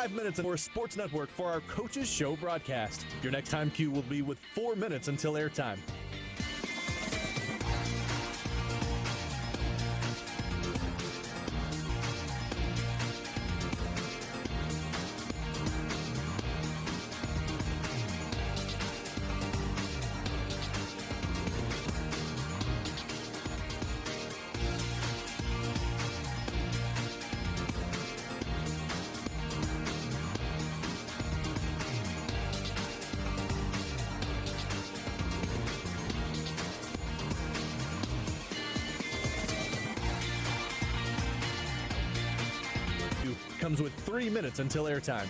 5 minutes for Sports Network for our Coaches Show broadcast. Your next time cue will be with 4 minutes until airtime. Comes with 3 minutes until airtime.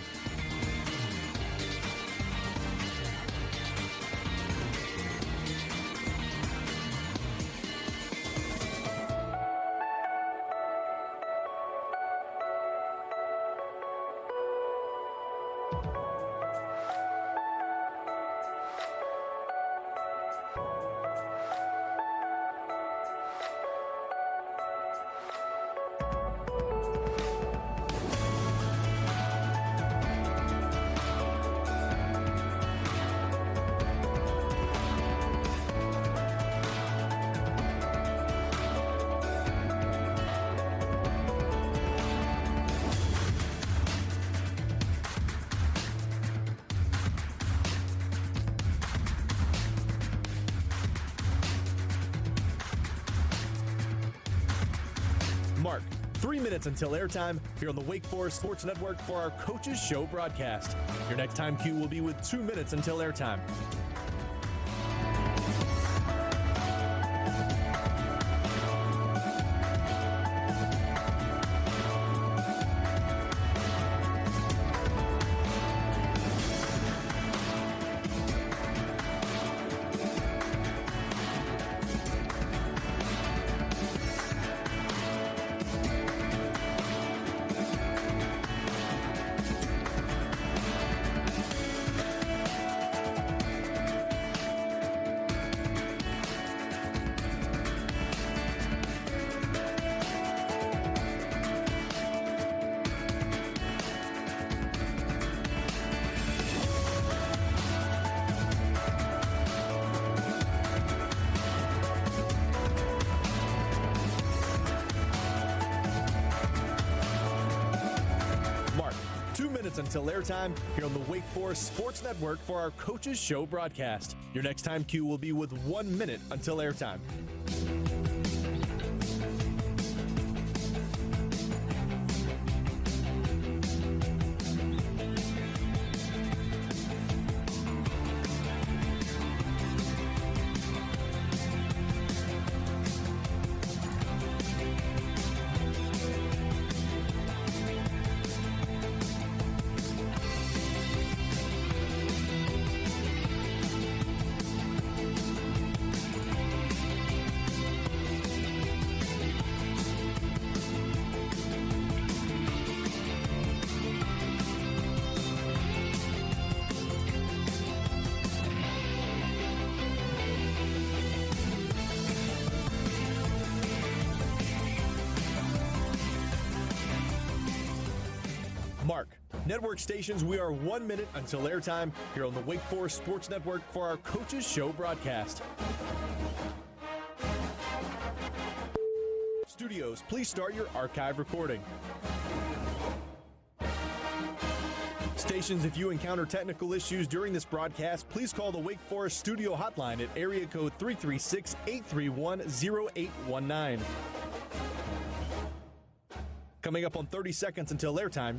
Mark, 3 minutes until airtime here on the Wake Forest Sports Network for our Coaches Show broadcast. Your next time cue will be with 2 minutes until airtime. Until airtime here on the Wake Forest Sports Network for our Coaches Show broadcast. Your next time cue will be with 1 minute until airtime. Mark, network stations, we are 1 minute until airtime here on the Wake Forest Sports Network for our Coaches Show broadcast. Studios, please start your archive recording. Stations, if you encounter technical issues during this broadcast, please call the Wake Forest studio hotline at area code 336-831-0819. Coming up on 30 seconds until airtime,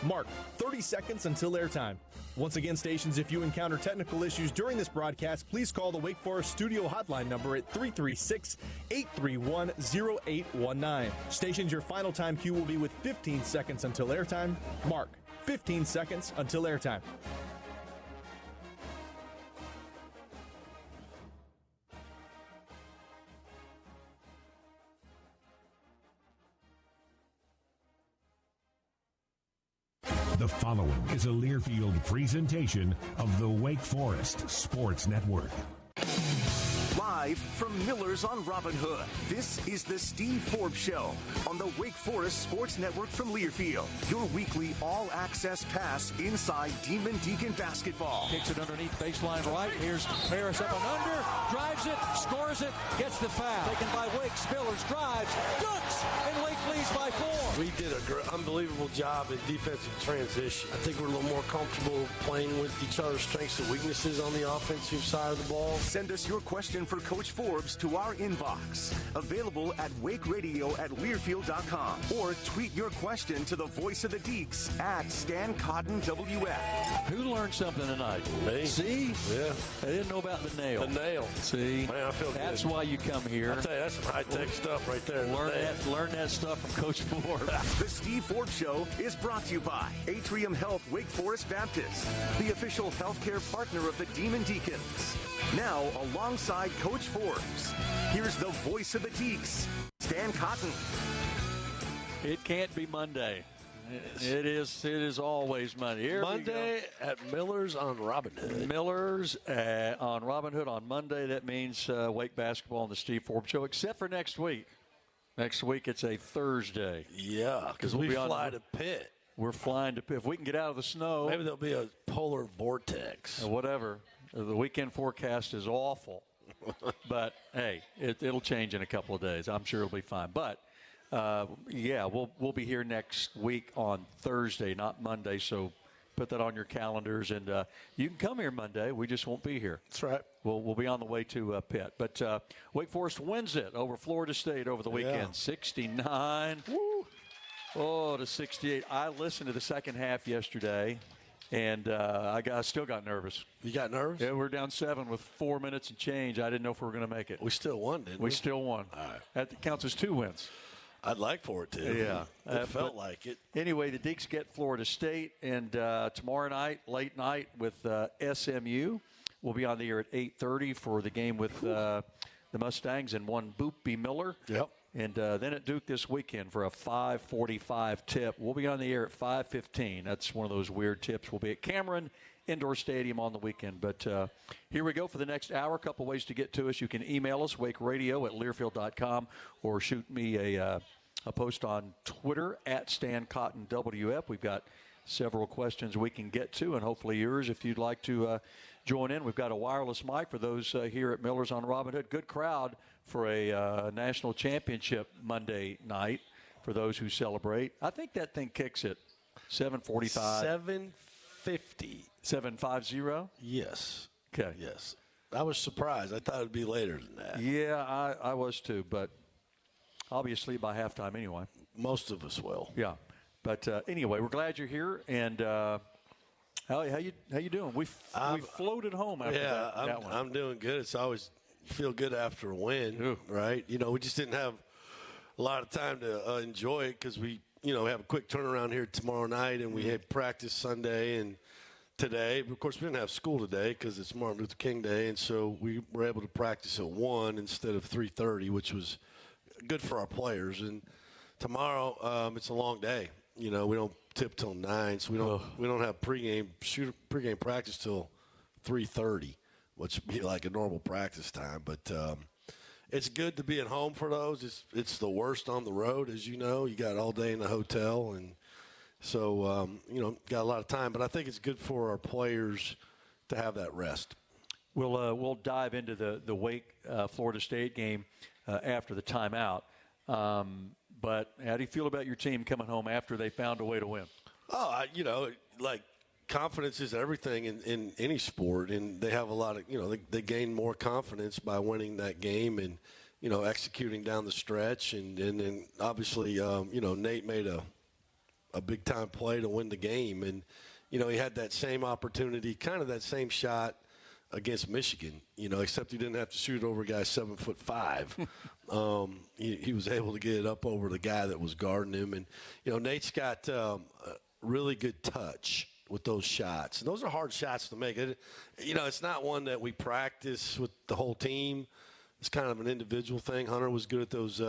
Mark, 30 seconds until airtime. Once again, stations, if you encounter technical issues during this broadcast, please call the Wake Forest studio hotline number at 336-831-0819. Stations, your final time cue will be with 15 seconds until airtime. Mark, 15 seconds until airtime. The following is a Learfield presentation of the Wake Forest Sports Network. Live life from Miller's on Robin Hood. This is the Steve Forbes Show on the Wake Forest Sports Network from Learfield. Your weekly all-access pass inside Demon Deacon basketball. Kicks it underneath baseline right. Here's Harris up and under. Drives it, scores it, gets the foul. Taken by Wake. Spillers drives, dunks, and Wake leads by 4. We did an unbelievable job in defensive transition. I think we're a little more comfortable playing with each other's strengths and weaknesses on the offensive side of the ball. Send us your question for Coach Forbes to our inbox. Available at wakeradio@learfield.com or tweet your question to the voice of the Deeks at Stan Cotton WF. Who learned something tonight? Me. See? Yeah. I didn't know about the nail. The nail. See? Man, I feel That's good. why you come here. I tell you, that's some high-tech stuff right there. Learn that stuff from Coach Forbes. The Steve Forbes Show is brought to you by Atrium Health Wake Forest Baptist, the official healthcare partner of the Demon Deacons. Now, alongside Coach Forbes, here's the voice of the Deeks, Stan Cotton. It can't be Monday. It is always Monday. Here Monday at Miller's on Robin Hood. Miller's on Robin Hood on Monday. That means Wake basketball on the Steve Forbes Show, except for next week. Next week it's a Thursday. Yeah, because we fly to Pitt. We're flying to Pitt. If we can get out of the snow. Maybe there'll be a polar vortex. Whatever. The weekend forecast is awful. But, hey, it'll change in a couple of days. I'm sure it'll be fine. But, we'll be here next week on Thursday, not Monday. So put that on your calendars. And you can come here Monday. We just won't be here. That's right. We'll be on the way to Pitt. But Wake Forest wins it over Florida State over the weekend. 69 to 68. I listened to the second half yesterday, and I still got nervous. You got nervous? Yeah, we're down 7 with 4 minutes and change. I didn't know if we were going to make it. We still won, didn't we? We still won. All right. That counts as 2 wins. I'd like for it to. Yeah. It felt like it. Anyway, the Deeks get Florida State, and tomorrow night, late night, with SMU. We'll be on the air at 8:30 for the game with the Mustangs and one Boopy Miller. Yep. And then at Duke this weekend for a 5:45 tip. We'll be on the air at 5:15. That's one of those weird tips. We'll be at Cameron Indoor Stadium on the weekend. But here we go for the next hour. A couple ways to get to us. You can email us, wakeradio@learfield.com, or shoot me a post on Twitter at Stan Cotton WF. We've got several questions we can get to, and hopefully yours if you'd like to join in. We've got a wireless mic for those here at Miller's on Robin Hood. Good crowd for a national championship Monday night for those who celebrate. I think that thing kicks at 7:45. 7:50. 7:50? Yes. Okay. Yes. I was surprised. I thought it would be later than that. Yeah, I was too, but I'll be asleep by halftime anyway. Most of us will. Yeah. But anyway, we're glad you're here, and how you doing? We floated home after that one. I'm doing good. It's always feel good after a win, Ooh. right? You know, we just didn't have a lot of time to enjoy it because we have a quick turnaround here tomorrow night, and we had practice Sunday and today. But of course, we didn't have school today because it's Martin Luther King Day, and so we were able to practice at 1 instead of 3:30, which was good for our players. And tomorrow, it's a long day. You know, we don't tip till 9, so we don't have pregame practice till 3:30, which would be like a normal practice time. But it's good to be at home for those. It's the worst on the road, as you know. You got all day in the hotel, and so got a lot of time. But I think it's good for our players to have that rest. We'll dive into the Wake Florida State game after the timeout. But how do you feel about your team coming home after they found a way to win? Oh, confidence is everything in any sport, and they have a lot of, they gain more confidence by winning that game and, executing down the stretch. And then obviously, Nate made a big-time play to win the game. And, he had that same opportunity, kind of that same shot against Michigan, except he didn't have to shoot over a guy 7'5". He was able to get it up over the guy that was guarding him. And, Nate's got a really good touch with those shots. And those are hard shots to make. It's not one that we practice with the whole team. It's kind of an individual thing. Hunter was good at those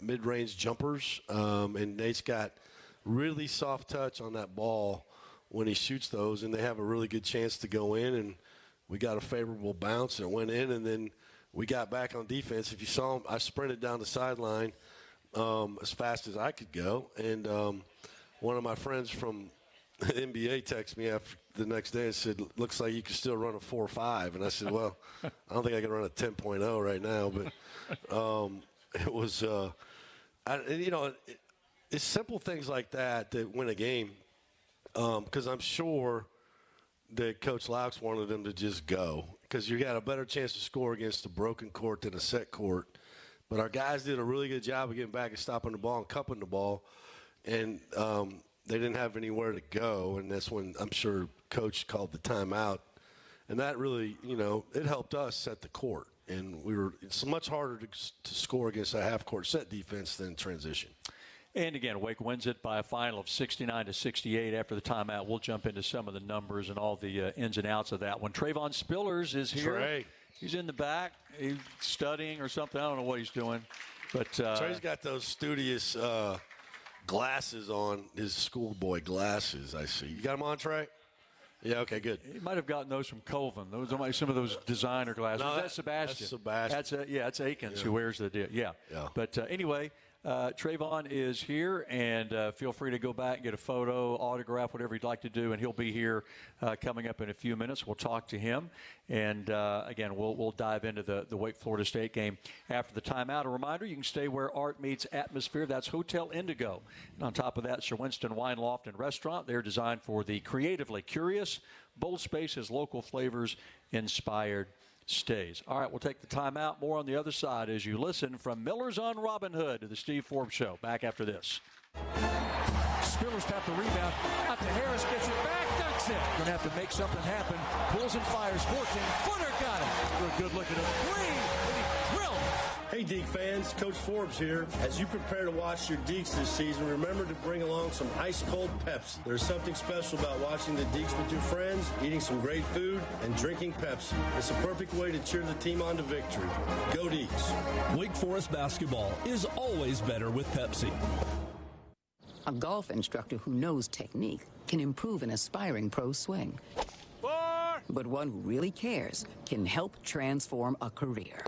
mid-range jumpers. And Nate's got really soft touch on that ball when he shoots those, and they have a really good chance to go in. And we got a favorable bounce, and it went in, and then we got back on defense. If you saw him, I sprinted down the sideline as fast as I could go. And one of my friends from the NBA texted me after the next day and said, looks like you can still run a 4.5. And I said, well, I don't think I can run a 10.0 right now. But it was, it's simple things like that win a game. Because I'm sure that Coach Laux wanted them to just go because you got a better chance to score against a broken court than a set court. But our guys did a really good job of getting back and stopping the ball and cupping the ball. And they didn't have anywhere to go, and that's when I'm sure Coach called the timeout. And that really, it helped us set the court. And it's much harder to score against a half-court set defense than transition. And again, Wake wins it by a final of 69-68 after the timeout. We'll jump into some of the numbers and all the ins and outs of that one. Trayvon Spillers is here. Trey. He's in the back. He's studying or something. I don't know what he's doing. But Trey's got those studious glasses on, his schoolboy glasses, I see. You got them on, Trey? Yeah, okay, good. He might have gotten those from Colvin. Those are some of those designer glasses. No, that's Sebastian. That's Sebastian. That's Akins who wears the deal. Yeah. But anyway, Trayvon is here, and feel free to go back and get a photo, autograph, whatever you'd like to do, and he'll be here coming up in a few minutes. We'll talk to him, and again, we'll dive into the Wake Florida State game after the timeout. A reminder, you can stay where art meets atmosphere. That's Hotel Indigo. And on top of that, Sir Winston Wine Loft and Restaurant. They're designed for the creatively curious, bold spaces, local flavors, inspired stays. All right, we'll take the timeout. More on the other side as you listen from Miller's on Robin Hood to the Steve Forbes Show. Back after this. Spillers tapped the rebound. Out to Harris, gets it back, dunks it. Going to have to make something happen. Pulls and fires. 14-footer, got it. For a good look at a three. And he drilled. Hey, Deke fans, Coach Forbes here. As you prepare to watch your Dekes this season, remember to bring along some ice-cold Pepsi. There's something special about watching the Dekes with your friends, eating some great food, and drinking Pepsi. It's a perfect way to cheer the team on to victory. Go Dekes. Wake Forest basketball is always better with Pepsi. A golf instructor who knows technique can improve an aspiring pro's swing. But one who really cares can help transform a career.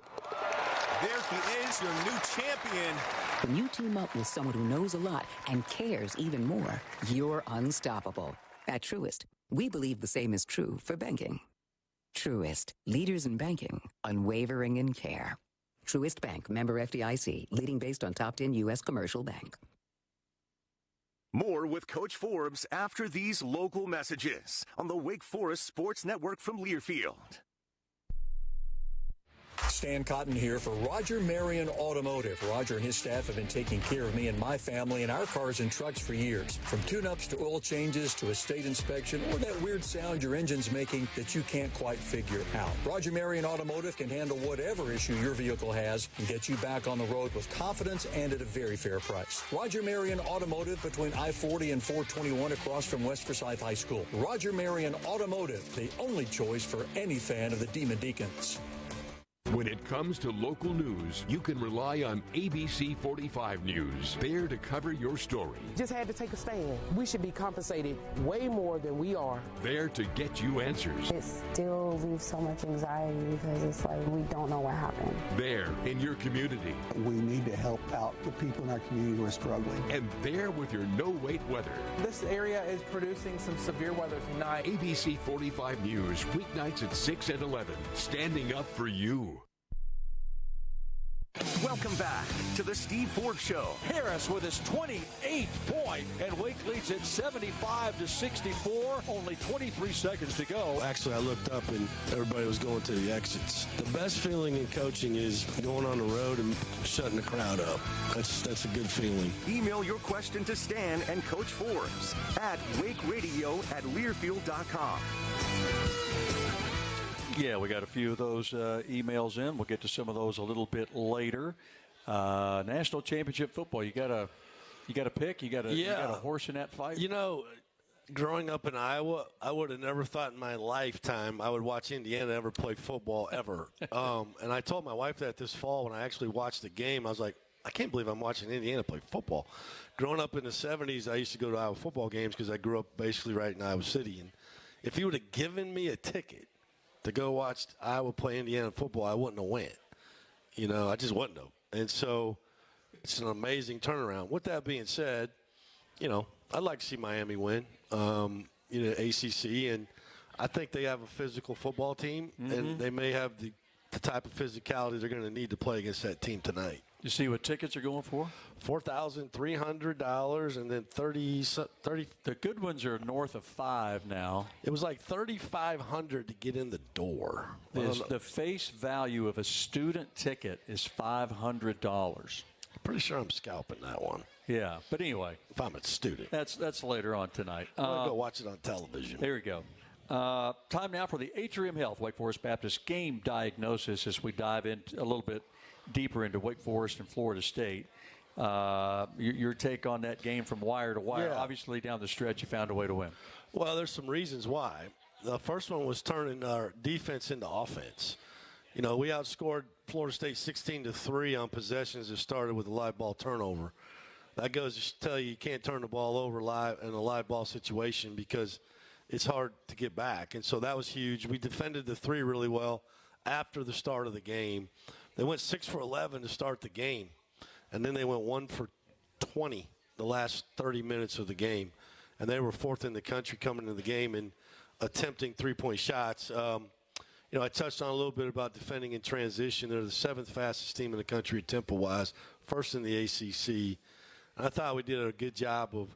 There he is, your new champion. When you team up with someone who knows a lot and cares even more, you're unstoppable. At Truist, we believe the same is true for banking. Truist, leaders in banking, unwavering in care. Truist Bank, member FDIC, leading based on top 10 U.S. commercial bank. More with Coach Forbes after these local messages on the Wake Forest Sports Network from Learfield. Stan Cotton here for Roger Marion Automotive. Roger and his staff have been taking care of me and my family and our cars and trucks for years. From tune-ups to oil changes to a state inspection or that weird sound your engine's making that you can't quite figure out. Roger Marion Automotive can handle whatever issue your vehicle has and get you back on the road with confidence and at a very fair price. Roger Marion Automotive between I-40 and 421 across from West Forsyth High School. Roger Marion Automotive, the only choice for any fan of the Demon Deacons. When it comes to local news, you can rely on ABC 45 News. There to cover your story. Just had to take a stand. We should be compensated way more than we are. There to get you answers. It still leaves so much anxiety because it's like we don't know what happened. There in your community. We need to help out the people in our community who are struggling. And there with your no-wait weather. This area is producing some severe weather tonight. ABC 45 News, weeknights at 6 and 11. Standing up for you. Welcome back to the Steve Forbes Show. Harris with his 28th point, and Wake leads it 75-64. Only 23 seconds to go. Actually, I looked up and everybody was going to the exits. The best feeling in coaching is going on the road and shutting the crowd up. That's a good feeling. Email your question to Stan and Coach Forbes at wakeradio@learfield.com. Yeah, we got a few of those emails in. We'll get to some of those a little bit later. National championship football. You got a pick. You got a horse in that fight. You know, growing up in Iowa, I would have never thought in my lifetime I would watch Indiana ever play football ever. And I told my wife that this fall when I actually watched the game. I was like, I can't believe I'm watching Indiana play football. Growing up in the 70s, I used to go to Iowa football games because I grew up basically right in Iowa City. And if you would have given me a ticket to go watch Iowa play Indiana football, I wouldn't have went. I just wouldn't have. And so it's an amazing turnaround. With that being said, I'd like to see Miami win, ACC, and I think they have a physical football team, and they may have the type of physicality they're going to need to play against that team tonight. You see what tickets are going for? $4,300 and then 30. The good ones are north of $5 now. It was like $3,500 to get in the door. The face value of a student ticket is $500. Pretty sure I'm scalping that one. Yeah, but anyway, if I'm a student, that's later on tonight. I'm gonna go watch it on television. There we go. Time now for the Atrium Health Wake Forest Baptist game diagnosis as we dive in a little bit deeper into Wake Forest and Florida State. Your take on that game from wire to wire. Yeah. Obviously, down the stretch, you found a way to win. Well, there's some reasons why. The first one was turning our defense into offense. We outscored Florida State 16-3 on possessions that started with a live ball turnover. That goes to tell you can't turn the ball over live in a live ball situation because it's hard to get back. And so that was huge. We defended the three really well after the start of the game. They went 6 for 11 to start the game, and then they went 1 for 20 the last 30 minutes of the game. And they were fourth in the country coming into the game and attempting three-point shots. I touched on a little bit about defending in transition. They're the 7th fastest team in the country tempo-wise, first in the ACC. And I thought we did a good job of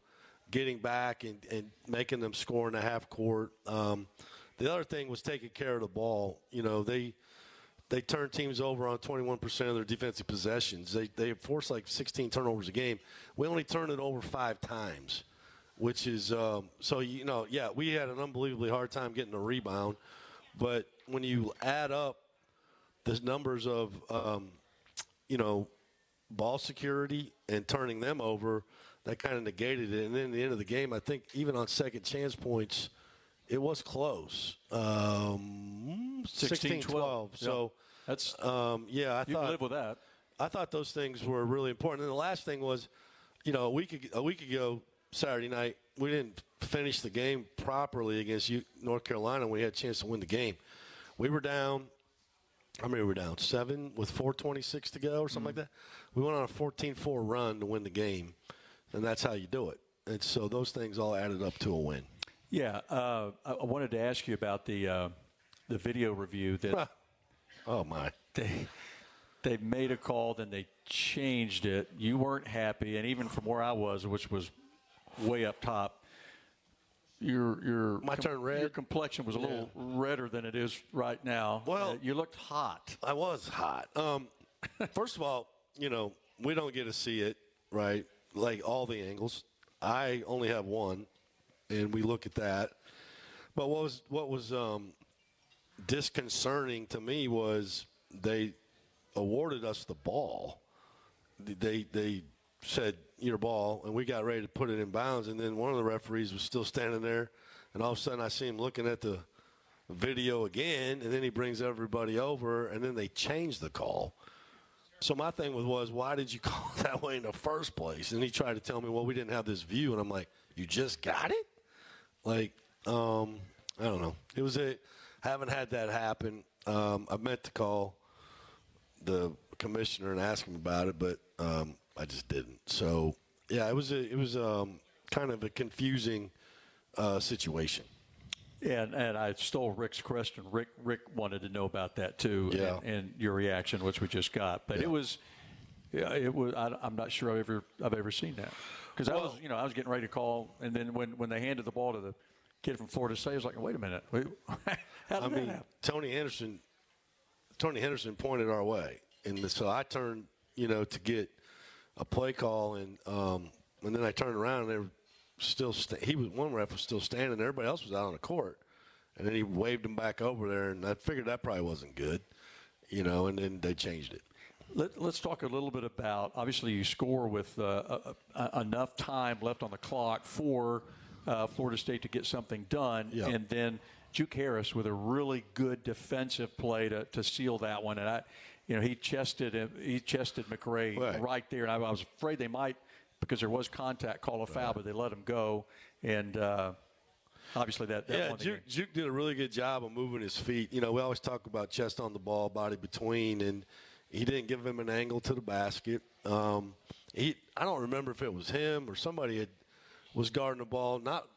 getting back and making them score in the half court. The other thing was taking care of the ball. They turned teams over on 21% of their defensive possessions. They forced like 16 turnovers a game. We only turned it over 5 times, which is we had an unbelievably hard time getting a rebound. But when you add up the numbers of, ball security and turning them over, that kind of negated it. And then at the end of the game, I think even on second chance points, it was close. 16-12. So that's I you thought can live with that. I thought those things were really important. And the last thing was, a week ago Saturday night, we didn't finish the game properly against North Carolina. We had a chance to win the game. We were down. I mean, we were down 7 with 4:26 to go or something like that. We went on a 14-4 run to win the game, and that's how you do it. And so those things all added up to a win. Yeah, I wanted to ask you about the video review that. Oh my! They made a call, then they changed it. You weren't happy, and even from where I was, which was way up top, your complexion was a little redder than it is right now. Well, you looked hot. I was hot. First of all, we don't get to see it, right? Like all the angles. I only have one, and we look at that. But what was disconcerting to me was they awarded us the ball. They said, your ball, and we got ready to put it in bounds, and then one of the referees was still standing there, and all of a sudden I see him looking at the video again, and then he brings everybody over, and then they changed the call. So my thing was, why did you call it that way in the first place? And he tried to tell me, well, we didn't have this view, and I'm like, you just got it? Like, I don't know. Haven't had that happen. I meant to call the commissioner and ask him about it, but I just didn't. So, yeah, it was kind of a confusing situation. Yeah, and I stole Rick's question. Rick wanted to know about that too, and your reaction, which we just got. But it was. I'm not sure I've ever seen that because I was getting ready to call, and then when they handed the ball to the kid from Florida State, I was like, wait a minute, how did that happen? Tony Henderson pointed our way, and so I turned to get a play call, and then I turned around and they were still one ref was still standing there, everybody else was out on the court, and then he waved him back over there, and I figured that probably wasn't good, and then they changed it. Let's talk a little bit about, obviously you score with enough time left on the clock for Florida State to get something done, and then Juke Harris with a really good defensive play to seal that one, and he chested McRae right there, and I was afraid they might, because there was contact, call a foul, but they let him go, and obviously that won the game. Juke did a really good job of moving his feet. We always talk about chest on the ball, body between, and He didn't give him an angle to the basket. I don't remember if it was him or somebody was guarding the ball. Not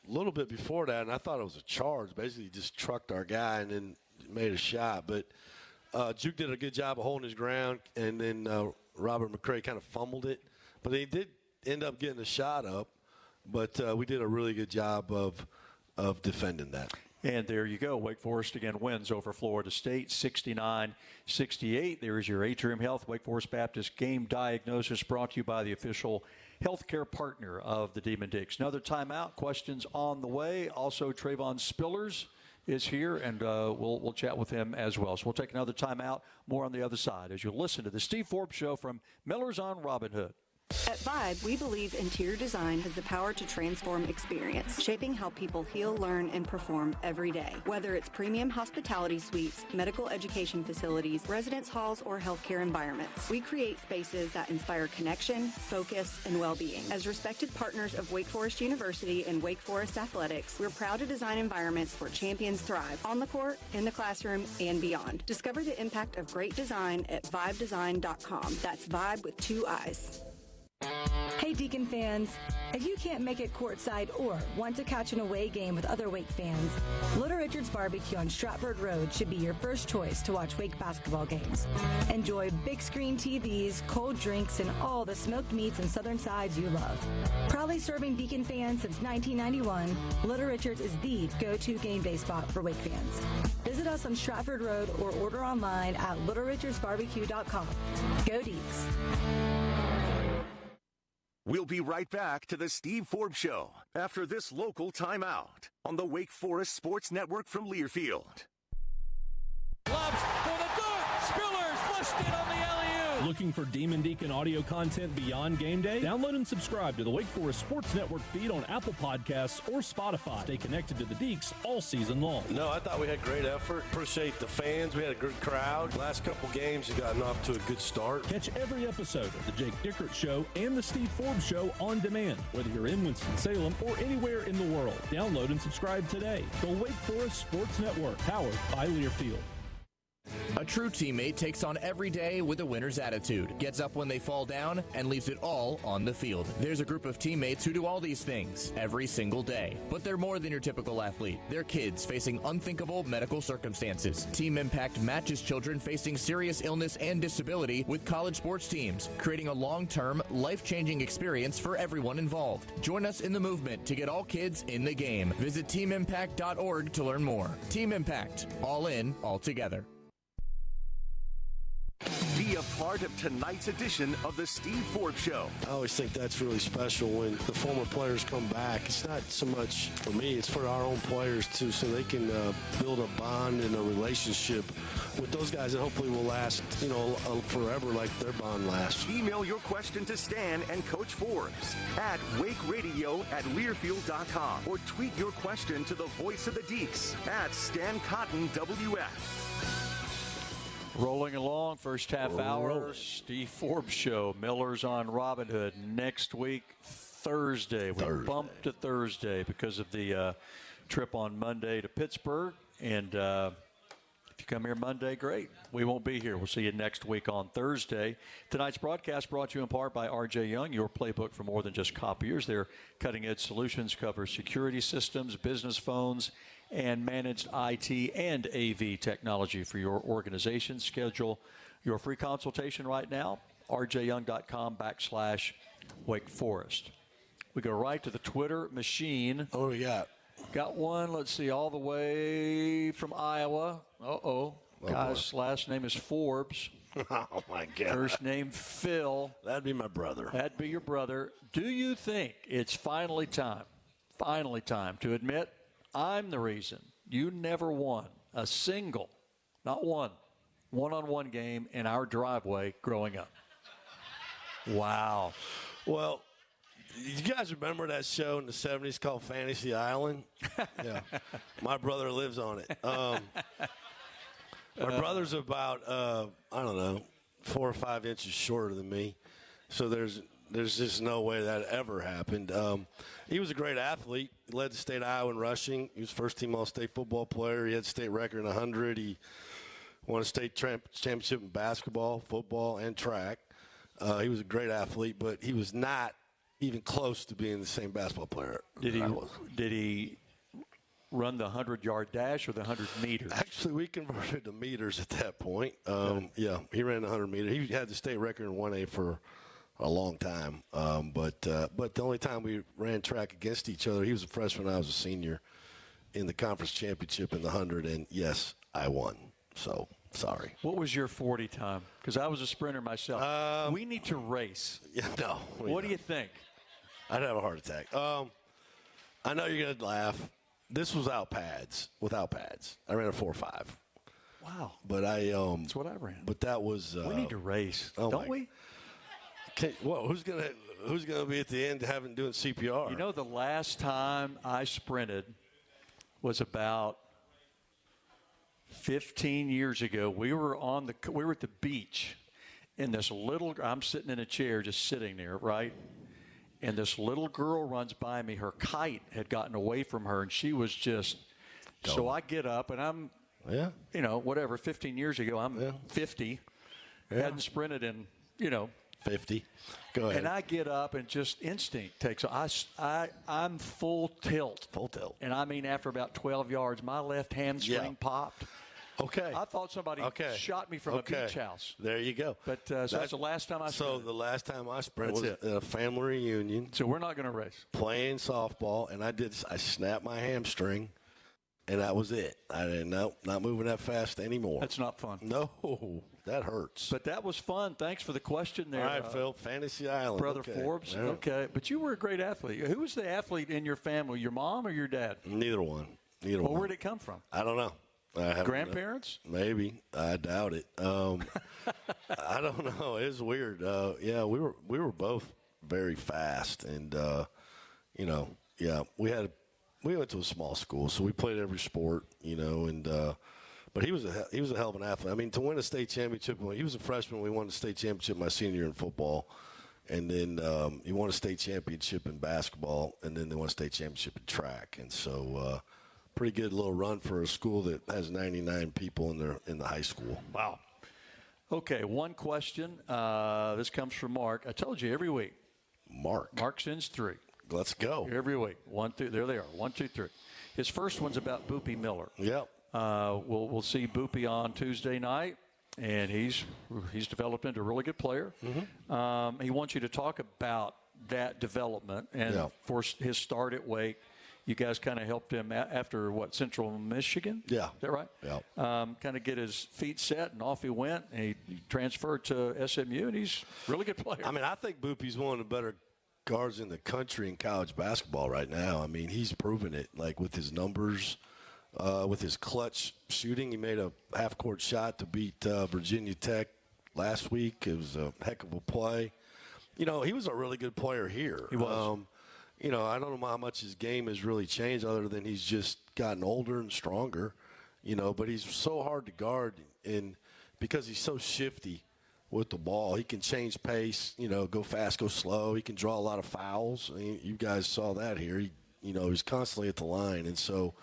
a little bit before that, and I thought it was a charge. Basically, he just trucked our guy and then made a shot. But Juke did a good job of holding his ground, and then Robert McCray kind of fumbled it. But he did end up getting a shot up. But we did a really good job of defending that. And there you go. Wake Forest again wins over Florida State, 69-68. There is your Atrium Health Wake Forest Baptist game diagnosis brought to you by the official healthcare partner of the Demon Dicks. Another timeout. Questions on the way. Also, Trayvon Spillers is here, and we'll chat with him as well. So we'll take another timeout. More on the other side as you listen to the Steve Forbes Show from Miller's on Robin Hood. At Vibe, we believe interior design has the power to transform experience, shaping how people heal, learn, and perform every day. Whether it's premium hospitality suites, medical education facilities, residence halls, or healthcare environments, we create spaces that inspire connection, focus, and well-being. As respected partners of Wake Forest University and Wake Forest Athletics, we're proud to design environments where champions thrive, on the court, in the classroom, and beyond. Discover the impact of great design at vibedesign.com. That's Vibe with 2 I's. Hey Deacon fans, if you can't make it courtside or want to catch an away game with other Wake fans, Little Richard's Barbecue on Stratford Road should be your first choice to watch Wake basketball games. Enjoy big screen TVs, cold drinks, and all the smoked meats and southern sides you love. Proudly serving Deacon fans since 1991, Little Richard's is the go-to game day spot for Wake fans. Visit us on Stratford Road or order online at littlerichardsbarbecue.com. Go Deeks! We'll be right back to the Steve Forbes Show after this local timeout on the Wake Forest Sports Network from Learfield. Lobs for the dunk. Spillers flushed it on the alley-oop. Looking for Demon Deacon audio content beyond game day? Download and subscribe to the Wake Forest Sports Network feed on Apple Podcasts or Spotify. Stay connected to the Deeks all season long. No, I thought we had great effort. Appreciate the fans. We had a good crowd. Last couple games have gotten off to a good start. Catch every episode of the Jake Dickert Show and the Steve Forbes Show on demand, whether you're in Winston-Salem or anywhere in the world. Download and subscribe today. The Wake Forest Sports Network, powered by Learfield. A true teammate takes on every day with a winner's attitude, gets up when they fall down, and leaves it all on the field. There's a group of teammates who do all these things every single day. But they're more than your typical athlete. They're kids facing unthinkable medical circumstances. Team Impact matches children facing serious illness and disability with college sports teams, creating a long-term, life-changing experience for everyone involved. Join us in the movement to get all kids in the game. Visit teamimpact.org to learn more. Team Impact. All in, all together. Be a part of tonight's edition of the Steve Forbes Show. I always think that's really special when the former players come back. It's not so much for me, it's for our own players too, so they can build a bond and a relationship with those guys that hopefully will last, forever like their bond lasts. Email your question to Stan and Coach Forbes at wakeradio@learfield.com or tweet your question to the voice of the Deeks at Stan Cotton WF. Rolling along, first half hour, Steve Forbes Show. Miller's on Robin Hood next week, Thursday. We bumped to Thursday because of the trip on Monday to Pittsburgh. And if you come here Monday, great. We won't be here. We'll see you next week on Thursday. Tonight's broadcast brought to you in part by R.J. Young, your playbook for more than just copiers. Their cutting-edge solutions cover security systems, business phones, and managed IT and AV technology for your organization. Schedule your free consultation right now, rjyoung.com/Wake Forest. We go right to the Twitter machine. What do we got? Got one, let's see, all the way from Iowa. Guy's last name is Forbes. Oh, my God. First name, Phil. That'd be my brother. That'd be your brother. Do you think it's finally time to admit I'm the reason you never won a single, not one-on-one game in our driveway growing up? Wow. Well, you guys remember that show in the 70s called Fantasy Island? Yeah. My brother lives on it. My brother's about, 4 or 5 inches shorter than me. So there's just no way that ever happened. He was a great athlete. He led the state of Iowa in rushing. He was first-team All-State football player. He had state record in 100. He won a state championship in basketball, football, and track. He was a great athlete, but he was not even close to being the same basketball player. Did he run the 100-yard dash or the 100 meters? Actually, we converted to meters at that point. Yeah, he ran the 100 meter. He had the state record in 1A for a long time. But the only time we ran track against each other, he was a freshman, I was a senior, in the conference championship in the 100, and yes, I won. So, sorry. What was your 40 time? Because I was a sprinter myself. We need to race. Yeah, no. What do you think? I'd have a heart attack. I know you're going to laugh. This was without pads. I ran a 4.5. Wow. But that's what I ran. But that was. We need to race, don't we? Who's gonna be at the end doing CPR? You know, the last time I sprinted was about 15 years ago. We were at the beach, and this I'm sitting in a chair, just sitting there, right? And this little girl runs by me. Her kite had gotten away from her, and she was just. So I get up, and I'm, 15 years ago, I'm 50. Yeah. Hadn't sprinted in, 50. Go ahead. And I get up, and just instinct takes. I'm full tilt. Full tilt. And I mean, after about 12 yards, my left hamstring popped. Okay. I thought somebody shot me from a beach house. There you go. But that's the last time I sprinted. So the last time I sprinted was at a family reunion. So we're not going to race. Playing softball, and I snapped my hamstring, and that was it. Not moving that fast anymore. That's not fun. No, that hurts. But that was fun. Thanks for the question there. All right, Phil. Fantasy Island. Brother Forbes. Yeah. Okay. But you were a great athlete. Who was the athlete in your family, your mom or your dad? Neither one. Well, where did it come from? I don't know. Grandparents? Maybe. I doubt it. I don't know. It was weird. We were both very fast, and we went to a small school, so we played every sport, and but he was a hell of an athlete. I mean, to win a state championship, he was a freshman. We won the state championship my senior year in football, and then he won a state championship in basketball, and then they won a state championship in track, and so. Pretty good little run for a school that has 99 people in the high school. Wow. Okay, one question. This comes from Mark. I told you every week. Mark sends 3. Let's go. Every week. 1, 2. There they are. 1, 2, 3. His first one's about Boopy Miller. Yep. We'll see Boopy on Tuesday night, and he's developed into a really good player. Mm-hmm. He wants you to talk about that development and for his start at Wake. You guys kind of helped him after, Central Michigan? Yeah. Is that right? Yeah. Kind of get his feet set, and off he went. And he transferred to SMU, and he's a really good player. I mean, I think Boopy's one of the better guards in the country in college basketball right now. I mean, he's proven it, like with his numbers, with his clutch shooting. He made a half-court shot to beat Virginia Tech last week. It was a heck of a play. He was a really good player here. He was. I don't know how much his game has really changed other than he's just gotten older and stronger, but he's so hard to guard because he's so shifty with the ball. He can change pace, go fast, go slow. He can draw a lot of fouls. I mean, you guys saw that here. He's constantly at the line. And so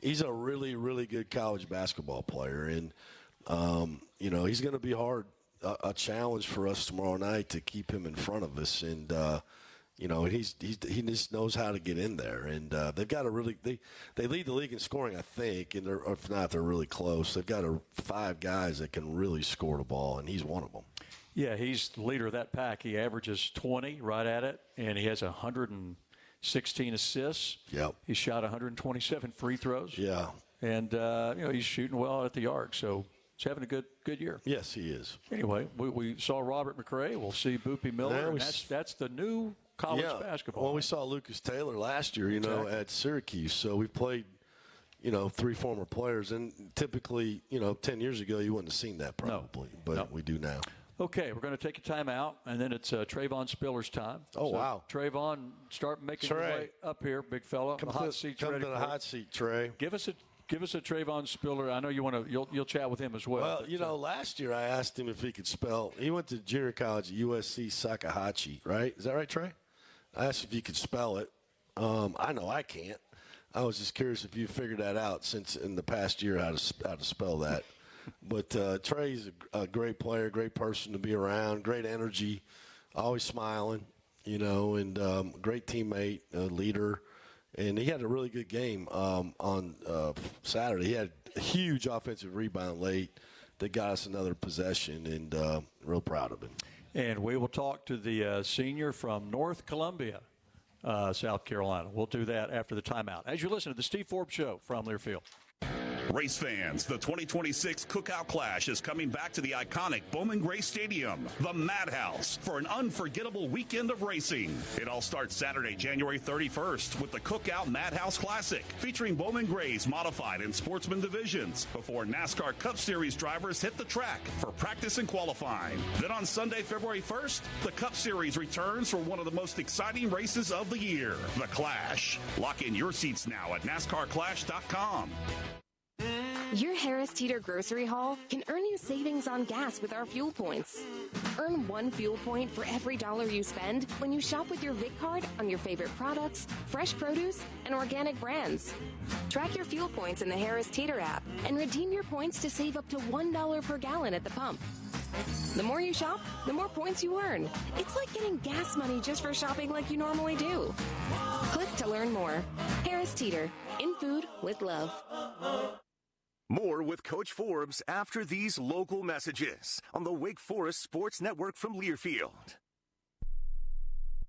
he's a really, really good college basketball player. And, he's going to be a challenge for us tomorrow night to keep him in front of us. And, he just knows how to get in there, and they've got they lead the league in scoring, I think, and if not, they're really close. They've got 5 guys that can really score the ball, and he's one of them. Yeah, he's the leader of that pack. He averages 20 right at it, and he has 116 assists. Yep. He shot 127 free throws. Yeah. And he's shooting well at the arc, so he's having a good year. Yes, he is. Anyway, we saw Robert McRae. We'll see Boopy Miller, and that's the new college basketball. Well, we saw Lucas Taylor last year, at Syracuse. So we played, 3 former players. And typically, 10 years ago, you wouldn't have seen that probably. But we do now. Okay, we're going to take a timeout, and then it's Trayvon Spiller's time. Oh, wow. Trayvon, start making your way up here, big fella. Come to the hot seat, Trey. Give us a Trayvon Spiller. I know you'll chat with him as well. Well, last year I asked him if he could spell. He went to junior college at USC Sakahachi, right? Is that right, Trey? I asked if you could spell it. I know I can't. I was just curious if you figured that out since in the past year how to spell that. But Trey's a great player, great person to be around, great energy, always smiling, and great teammate, leader. And he had a really good game on Saturday. He had a huge offensive rebound late that got us another possession, and real proud of him. And we will talk to the senior from North Columbia, South Carolina. We'll do that after the timeout. As you listen to the Steve Forbes Show from Learfield. Race fans, the 2026 Cookout Clash is coming back to the iconic Bowman Gray Stadium, the Madhouse, for an unforgettable weekend of racing. It all starts Saturday, January 31st with the Cookout Madhouse Classic, featuring Bowman Gray's modified and sportsman divisions before NASCAR Cup Series drivers hit the track for practice and qualifying. Then on Sunday, February 1st, the Cup Series returns for one of the most exciting races of the year, the Clash. Lock in your seats now at NASCARClash.com. Your Harris Teeter grocery haul can earn you savings on gas with our fuel points. Earn 1 fuel point for every $1 you spend when you shop with your VIC card on your favorite products, fresh produce, and organic brands. Track your fuel points in the Harris Teeter app and redeem your points to save up to $1 per gallon at the pump. The more you shop, the more points you earn. It's like getting gas money just for shopping like you normally do. Click to learn more. Harris Teeter, in food with love. More with Coach Forbes after these local messages on the Wake Forest Sports Network from Learfield.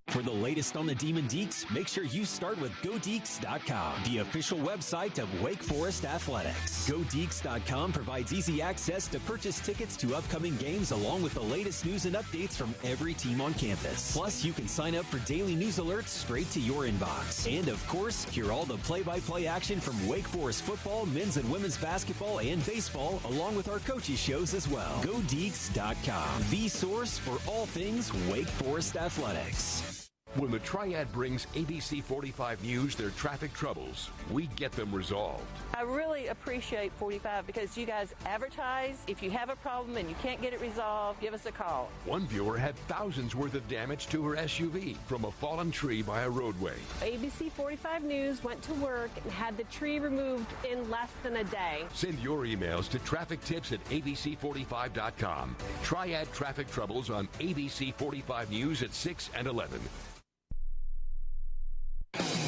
For the latest on the Demon Deacs, make sure you start with GoDeacs.com, the official website of Wake Forest Athletics. GoDeacs.com provides easy access to purchase tickets to upcoming games along with the latest news and updates from every team on campus. Plus, you can sign up for daily news alerts straight to your inbox. And, of course, hear all the play-by-play action from Wake Forest football, men's and women's basketball, and baseball, along with our coaches' shows as well. GoDeacs.com, the source for all things Wake Forest Athletics. When the Triad brings ABC 45 News their traffic troubles, we get them resolved. I really appreciate 45 because you guys advertise. If you have a problem and you can't get it resolved, give us a call. One viewer had thousands worth of damage to her SUV from a fallen tree by a roadway. ABC 45 News went to work and had the tree removed in less than a day. Send your emails to traffictips@abc45.com. Triad traffic troubles on ABC 45 News at 6 and 11.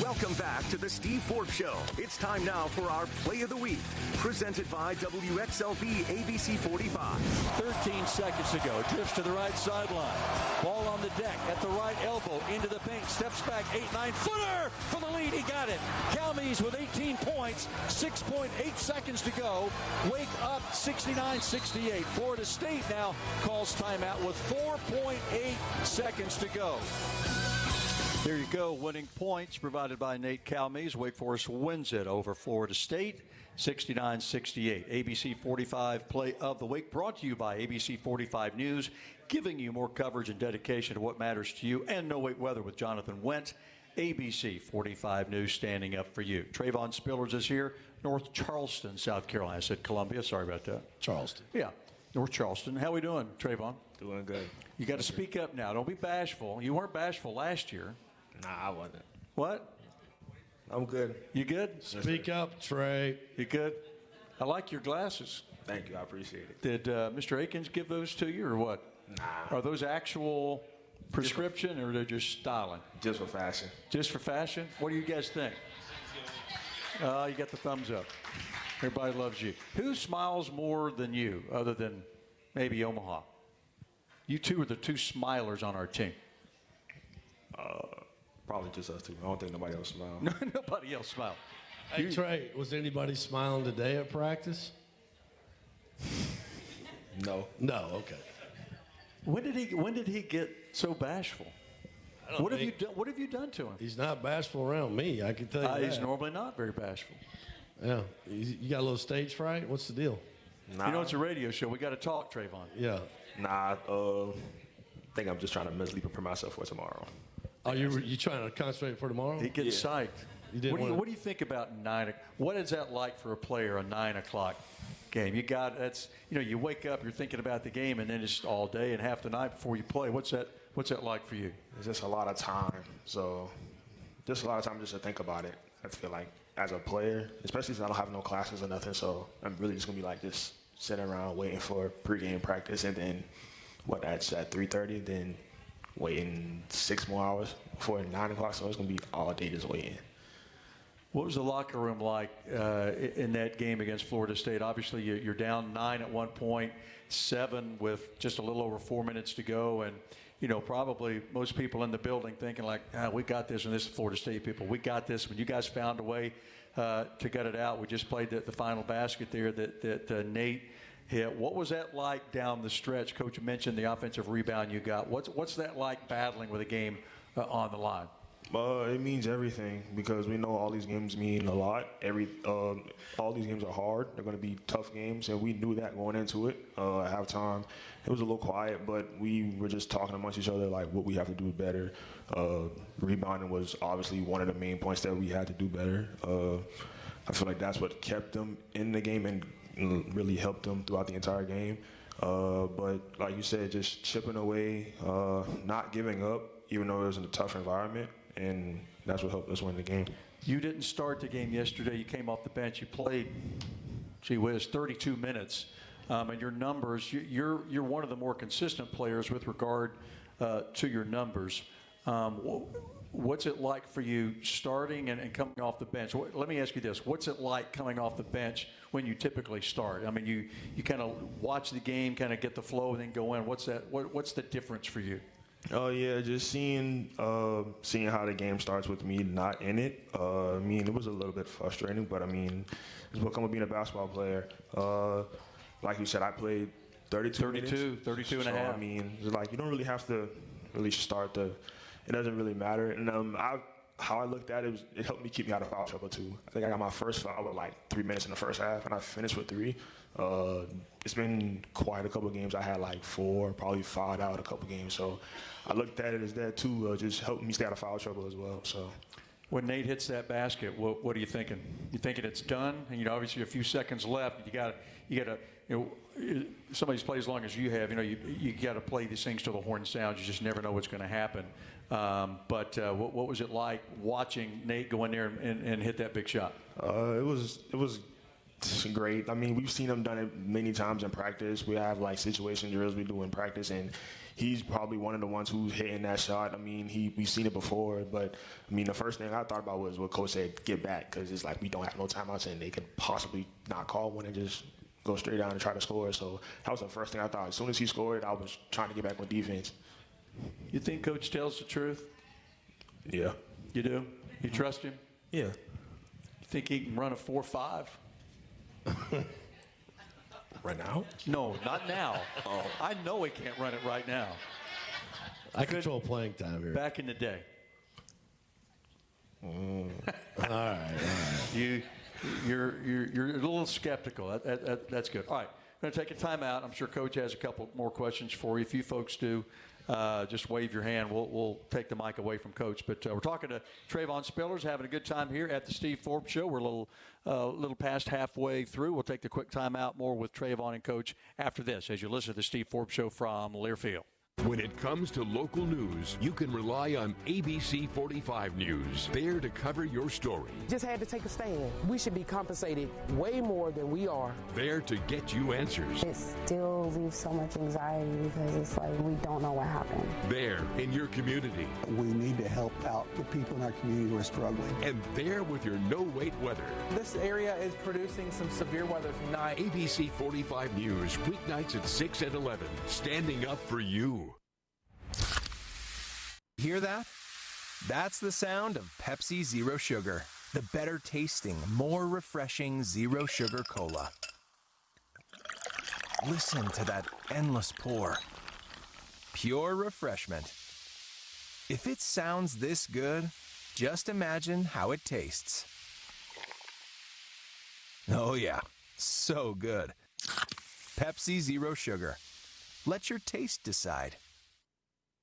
Welcome back to the Steve Forbes Show. It's time now for our Play of the Week, presented by WXLV ABC 45. 13 seconds to go. Drifts to the right sideline. Ball on the deck at the right elbow. Into the paint. Steps back. 8-9-footer for the lead. He got it. Calmes with 18 points. 6.8 seconds to go. Wake up 69-68. Florida State now calls timeout with 4.8 seconds to go. There you go, winning points provided by Nate Calmes. Wake Forest wins it over Florida State, 69-68. ABC 45 Play of the Week brought to you by ABC 45 News, giving you more coverage and dedication to what matters to you. And No Wait Weather with Jonathan Wendt. ABC 45 News standing up for you. Trayvon Spillers is here, North Charleston, South Carolina. I said Columbia, sorry about that. Charleston. Yeah, North Charleston. How we doing, Trayvon? Doing good. You got to speak up now. Don't be bashful. You weren't bashful last year. Nah, I wasn't. What? I'm good. You good? Speak up, Trey. You good? I like your glasses. Thank you. I appreciate it. Did Mr. Akins give those to you or what? Nah. Are those actual prescription or they're just styling? Just for fashion. Just for fashion? What do you guys think? You got the thumbs up. Everybody loves you. Who smiles more than you other than maybe Omaha? You two are the two smilers on our team. Probably just us two. I don't think nobody else smiled. No, nobody else smiled. Hey, Trey, was anybody smiling today at practice? No. No, okay. When did he get so bashful? What have you done to him? He's not bashful around me, I can tell you that. He's normally not very bashful. Yeah. You got a little stage fright? What's the deal? Nah. You know, it's a radio show. We got to talk, Trayvon. Yeah. Nah, I think I'm just trying to mentally prepare myself for tomorrow. Oh, you trying to concentrate for tomorrow? He gets psyched. What do you think about 9 o'clock? What is that like for a player, a 9 o'clock game? You wake up, you're thinking about the game, and then it's all day and half the night before you play. What's that like for you? It's just a lot of time. So just a lot of time just to think about it. I feel like as a player, especially since I don't have no classes or nothing, so I'm really just going to be like this sitting around waiting for pregame practice, and then that's at 3:30. Then waiting 6 more hours before 9 o'clock. So it's gonna be all day just waiting. What was the locker room like in that game against Florida State? Obviously, you're down 9 at one point, 7 with just a little over 4 minutes to go, and probably most people in the building thinking like, we got this, and this is Florida State people. We got this. When you guys found a way to gut it out, we just played the final basket there that Nate hit. What was that like down the stretch? Coach mentioned the offensive rebound you got. What's that like battling with a game on the line? It means everything because we know all these games mean a lot. All these games are hard. They're going to be tough games, and we knew that going into it. At halftime, it was a little quiet, but we were just talking amongst each other like what we have to do better. Rebounding was obviously one of the main points that we had to do better. I feel like that's what kept them in the game and really helped them throughout the entire game. But like you said, just chipping away, not giving up, even though it was in a tough environment. And that's what helped us win the game. You didn't start the game yesterday. You came off the bench. You played, 32 minutes. And your numbers, you're one of the more consistent players with regard to your numbers. What's it like for you starting and coming off the bench? Let me ask you this. What's it like coming off the bench when you typically start? I mean, you kind of watch the game, kind of get the flow, and then go in. What's the difference for you? Oh yeah, just seeing how the game starts with me not in it. It was a little bit frustrating, but it's what comes with being a basketball player. Like you said, I played 32 minutes. 32 and a half. It's like you don't really have to really start it doesn't really matter. And how I looked at it, it helped me keep me out of foul trouble too. I think I got my first foul with like 3 minutes in the first half, and I finished with 3. It's been quite a couple of games. I had like 4, probably 5 out a couple games. So I looked at it as that too, just helping me stay out of foul trouble as well. So when Nate hits that basket, what are you thinking? You thinking it's done? And obviously a few seconds left. You got to. Somebody's played as long as you have. You got to play these things till the horn sounds. You just never know what's going to happen. But what was it like watching Nate go in there and hit that big shot? It was great. We've seen him done it many times in practice. We have like situation drills we do in practice, and he's probably one of the ones who's hitting that shot. We've seen it before, but the first thing I thought about was what Coach said, get back, because it's like we don't have no timeouts, and they could possibly not call one and just go straight down and try to score. So that was the first thing I thought. As soon as he scored, I was trying to get back on defense. You think Coach tells the truth? Yeah. You do? You trust him? Yeah. You think he can run a 4.5? Right now? No, not now. Oh. I know he can't run it right now. I control playing time here. Back in the day. All right. You're a little skeptical. That's good. All right, we're going to take a timeout. I'm sure Coach has a couple more questions for you. If you folks do, just wave your hand. We'll take the mic away from Coach. But we're talking to Trayvon Spillers, having a good time here at the Steve Forbes Show. We're a little past halfway through. We'll take the quick timeout. More with Trayvon and Coach after this, as you listen to the Steve Forbes Show from Learfield. When it comes to local news, you can rely on ABC 45 News, there to cover your story. Just had to take a stand. We should be compensated way more than we are. There to get you answers. It still leaves so much anxiety because it's like we don't know what happened. There in your community. We need to help out the people in our community who are struggling. And there with your no-wait weather. This area is producing some severe weather tonight. ABC 45 News, weeknights at 6 and 11, standing up for you. Hear that? That's the sound of Pepsi Zero Sugar, the better tasting, more refreshing Zero Sugar Cola. Listen to that endless pour. Pure refreshment. If it sounds this good, just imagine how it tastes. Oh yeah, so good. Pepsi Zero Sugar. Let your taste decide.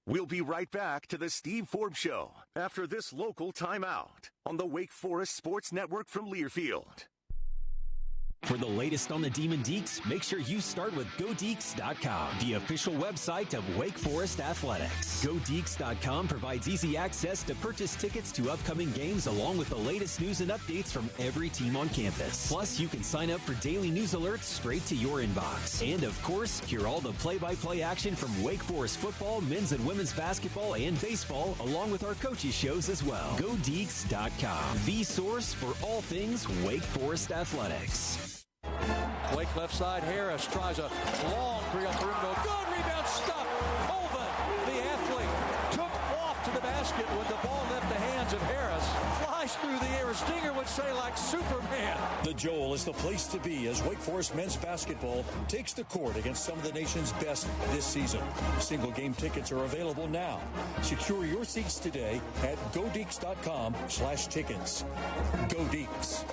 We'll be right back to the Steve Forbes Show after this local timeout on the Wake Forest Sports Network from Learfield. For the latest on the Demon Deacs, make sure you start with GoDeacs.com, the official website of Wake Forest Athletics. GoDeacs.com provides easy access to purchase tickets to upcoming games along with the latest news and updates from every team on campus. Plus, you can sign up for daily news alerts straight to your inbox. And of course, hear all the play-by-play action from Wake Forest football, men's and women's basketball, and baseball, along with our coaches' shows as well. GoDeacs.com, the source for all things Wake Forest Athletics. Wake left side, Harris tries a long three off the rim. Good rebound, stop. Colvin, the athlete, took off to the basket when the ball left the hands of Harris. Flies through the air. Stinger would say like Superman. The Joel is the place to be as Wake Forest men's basketball takes the court against some of the nation's best this season. Single game tickets are available now. Secure your seats today at GoDeacs.com/tickets. Go Deacs.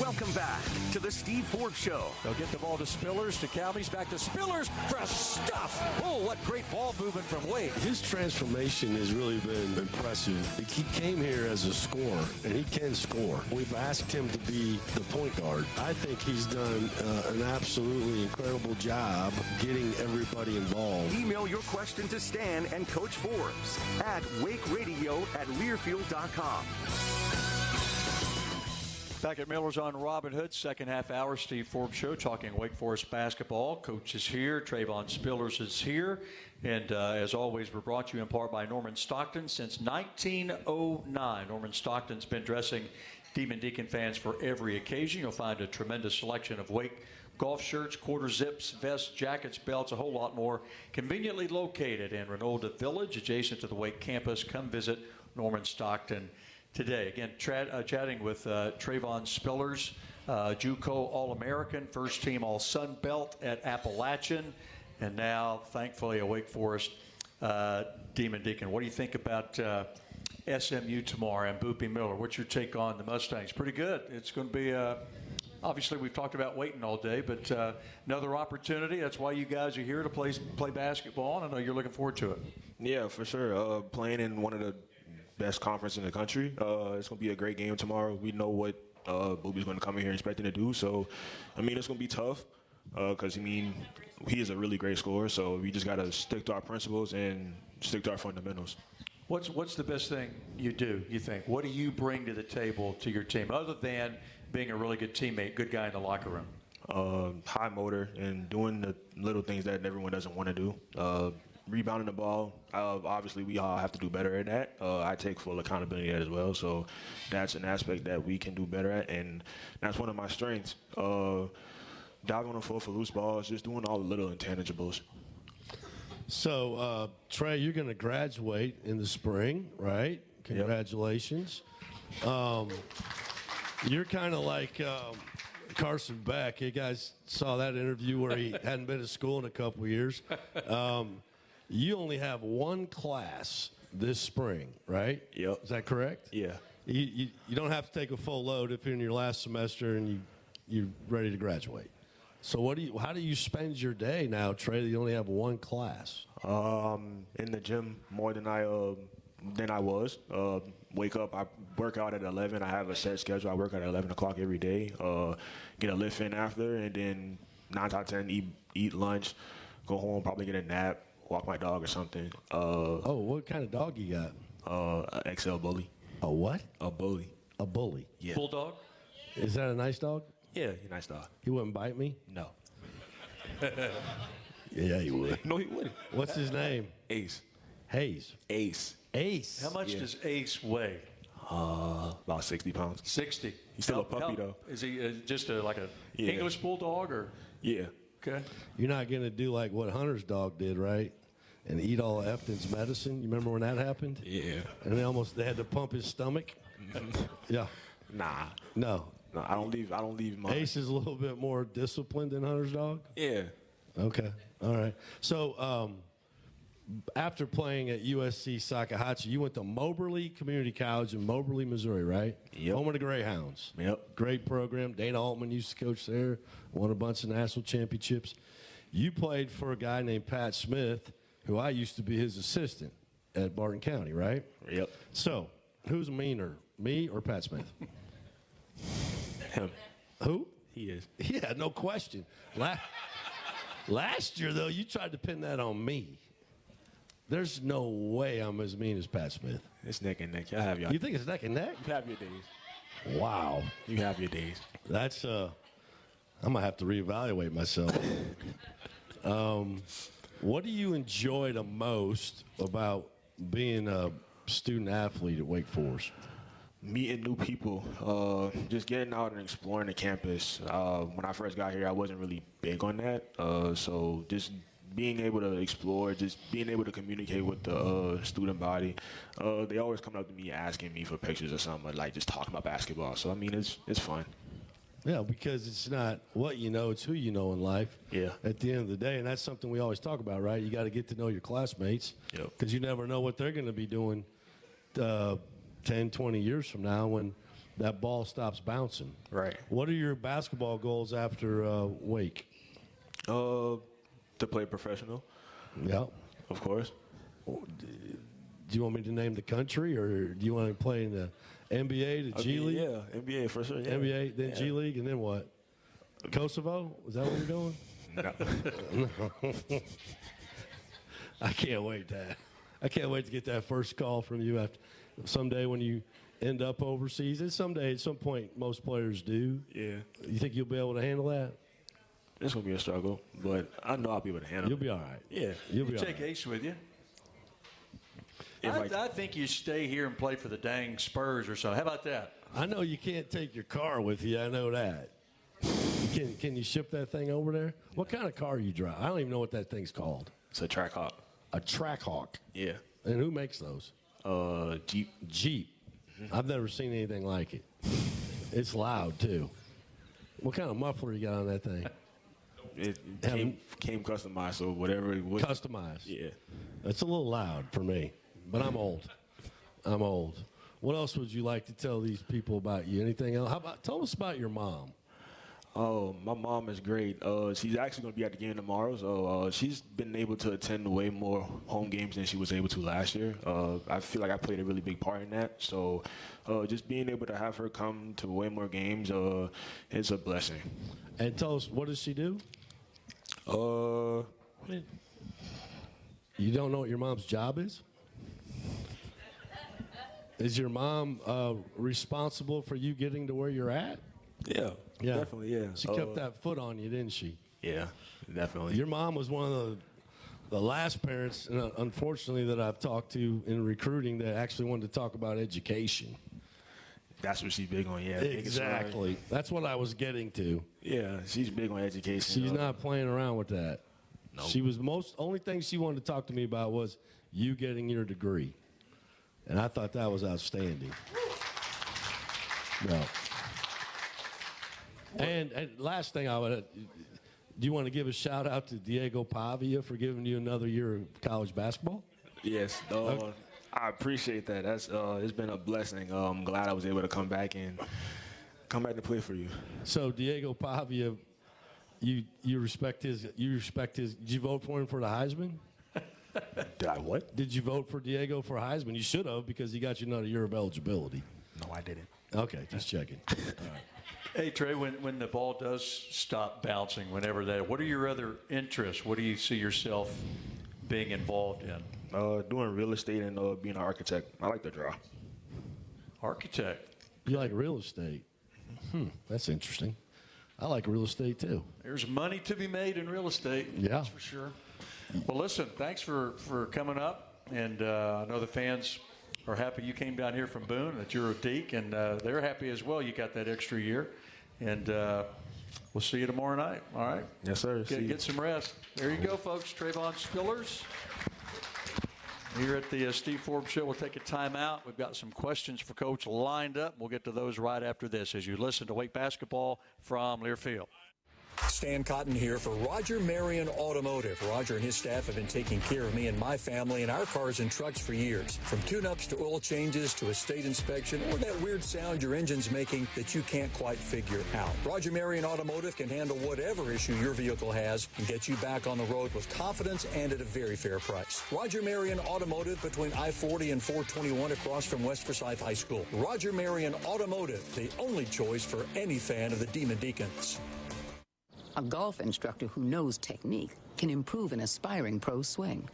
Welcome back to the Steve Forbes Show. They'll get the ball to Spillers, to Calmes, back to Spillers for a stuff. Oh, what great ball movement from Wade. His transformation has really been impressive. He came here as a scorer, and he can score. We've asked him to be the point guard. I think he's done an absolutely incredible job getting everybody involved. Email your question to Stan and Coach Forbes at wakeradio@learfield.com. Back at Miller's on Robin Hood, second half hour, Steve Forbes Show, talking Wake Forest basketball. Coach is here, Trayvon Spillers is here, and as always, we're brought to you in part by Norman Stockton. Since 1909, Norman Stockton's been dressing Demon Deacon fans for every occasion. You'll find a tremendous selection of Wake golf shirts, quarter zips, vests, jackets, belts, a whole lot more. Conveniently located in Renolda Village, adjacent to the Wake campus. Come visit Norman Stockton today. Again, chatting with Trayvon Spillers, JUCO All-American, first team All-Sun Belt at Appalachian, and now, thankfully, a Wake Forest Demon Deacon. What do you think about SMU tomorrow and Boopy Miller? What's your take on the Mustangs? Pretty good. It's going to be, obviously, we've talked about waiting all day, but another opportunity. That's why you guys are here to play basketball, and I know you're looking forward to it. Yeah, for sure. Playing in one of the best conference in the country. It's going to be a great game tomorrow. We know what Boopy's going to come in here expecting to do. So, I mean, it's going to be tough because, he is a really great scorer. So we just got to stick to our principles and stick to our fundamentals. What's the best thing you do, you think? What do you bring to the table to your team other than being a really good teammate, good guy in the locker room? High motor and doing the little things that everyone doesn't want to do. Rebounding the ball, obviously we all have to do better at that. I take full accountability at it as well, so that's an aspect that we can do better at, and that's one of my strengths. Diving on the floor for loose balls, just doing all the little intangibles. So, Trey, you're going to graduate in the spring, right? Congratulations. Yep. You're kind of like Carson Beck. You guys saw that interview where he hadn't been to school in a couple of years. You only have one class this spring, right? Yep. Is that correct? Yeah. You don't have to take a full load if you're in your last semester and you're ready to graduate. So how do you spend your day now, Trey, that you only have one class? In the gym more than I was. Wake up, I work out at 11. I have a set schedule. I work out at 11 o'clock every day. Get a lift in after, and then 9 out of 10 eat lunch, go home, probably get a nap, walk my dog or something. What kind of dog you got? An XL bully. A what? A bully. A bully? Yeah. Bulldog? Is that a nice dog? Yeah, he's a nice dog. He wouldn't bite me? No. Yeah, he would. No, he wouldn't. What's his name? Ace. Hayes. Ace. Ace. How much does Ace weigh? About 60 pounds. 60. He's still a puppy, though. Is he just like a English bulldog? Or? Yeah. Okay. You're not going to do like what Hunter's dog did, right? And eat all of Efton's medicine. You remember when that happened? Yeah. And they had to pump his stomach? Yeah. Nah. No. No, I don't leave mine. Ace is a little bit more disciplined than Hunter's dog? Yeah. Okay. All right. So after playing at USC Sakahatchee, you went to Moberly Community College in Moberly, Missouri, right? Yep. Home of the Greyhounds. Yep. Great program. Dana Altman used to coach there, won a bunch of national championships. You played for a guy named Pat Smith, who I used to be his assistant at Barton County, right? Yep. So who's meaner, Me or Pat Smith? Him. Who? He is. Yeah, no question. Last year, though, you tried to pin that on me. There's no way I'm as mean as Pat Smith. It's neck and neck. I have y'all. You think it's neck and neck? You have your days. Wow. You have your days. That's I'm gonna have to reevaluate myself. What do you enjoy the most about being a student athlete at Wake Forest? Meeting new people, just getting out and exploring the campus. When I first got here, I wasn't really big on that. So just being able to explore, just being able to communicate with the student body. They always come up to me asking me for pictures or something, like just talking about basketball. So, I mean, it's fun. Yeah, because it's not what you know, it's who you know in life. Yeah. At the end of the day, and that's something we always talk about, right? You got to get to know your classmates. Yep. Because you never know what they're going to be doing 10, 20 years from now when that ball stops bouncing. Right. What are your basketball goals after Wake? To play professional. Yeah. Of course. Do you want me to name the country, or do you want to play in the NBA, the G League? Yeah, NBA for sure. Yeah. NBA, then G League, and then what? Kosovo? Is that where you're going? No. I can't wait to get that first call from you after someday when you end up overseas. And someday, at some point, most players do. Yeah. You think you'll be able to handle that? It's going to be a struggle, but I know I'll be able to handle it. You'll be all right. Yeah. You'll be You all take right. Ace with you. I think you stay here and play for the dang Spurs or something. How about that? I know you can't take your car with you. I know that. Can you ship that thing over there? What kind of car you drive? I don't even know what that thing's called. It's a Trackhawk. A Trackhawk. Yeah. And who makes those? Jeep. Mm-hmm. I've never seen anything like it. It's loud, too. What kind of muffler you got on that thing? It came customized, so whatever it was. Customized. Yeah. It's a little loud for me, but I'm old. What else would you like to tell these people about you? Anything else? Tell us about your mom. Oh, my mom is great. She's actually going to be at the game tomorrow, so she's been able to attend way more home games than she was able to last year. I feel like I played a really big part in that. So just being able to have her come to way more games is a blessing. And tell us, what does she do? You don't know what your mom's job is? Is your mom responsible for you getting to where you're at? Yeah, definitely, yeah. She kept that foot on you, didn't she? Yeah, definitely. Your mom was one of the last parents, unfortunately, that I've talked to in recruiting that actually wanted to talk about education. That's what she's big on, yeah. Exactly. That's what I was getting to. Yeah, she's big on education. She's not playing around with that. Nope. She was only thing she wanted to talk to me about was you getting your degree. And I thought that was outstanding. No. And last thing do you want to give a shout out to Diego Pavia for giving you another year of college basketball? Yes. Okay. I appreciate that. That's it's been a blessing. I'm glad I was able to come back to play for you. So Diego Pavia, you respect his. Did you vote for him for the Heisman? Did I what? Did you vote for Diego for Heisman? You should have, because he got you another year of eligibility. No, I didn't. Okay, just checking. All right. Hey, Trey, when the ball does stop bouncing, what are your other interests? What do you see yourself being involved in? Doing real estate and being an architect. I like to draw. Architect. You like real estate? That's interesting. I like real estate, too. There's money to be made in real estate. Yeah. That's for sure. Well, listen, thanks for coming up. And I know the fans are happy you came down here from Boone, that you're a Deke, and they're happy as well you got that extra year. And we'll see you tomorrow night, all right? Yes, sir. Get some rest. There you go, folks. Trayvon Spillers here at the Steve Forbes Show. We'll take a timeout. We've got some questions for Coach lined up. We'll get to those right after this as you listen to Wake Basketball from Learfield. Stan Cotton here for Roger Marion Automotive. Roger and his staff have been taking care of me and my family and our cars and trucks for years. From tune-ups to oil changes to a state inspection or that weird sound your engine's making that you can't quite figure out. Roger Marion Automotive can handle whatever issue your vehicle has and get you back on the road with confidence and at a very fair price. Roger Marion Automotive between I-40 and 421 across from West Forsyth High School. Roger Marion Automotive, the only choice for any fan of the Demon Deacons. A golf instructor who knows technique can improve an aspiring pro's swing.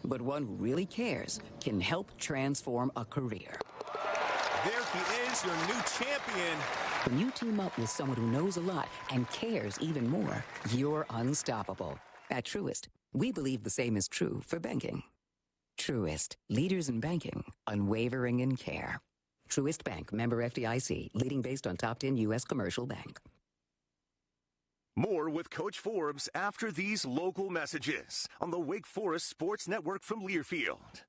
But one who really cares can help transform a career. There he is, your new champion. When you team up with someone who knows a lot and cares even more, you're unstoppable. At Truist, we believe the same is true for banking. Truist, leaders in banking, unwavering in care. Truist Bank, member FDIC, leading based on top 10 U.S. commercial bank. More with Coach Forbes after these local messages on the Wake Forest Sports Network from Learfield.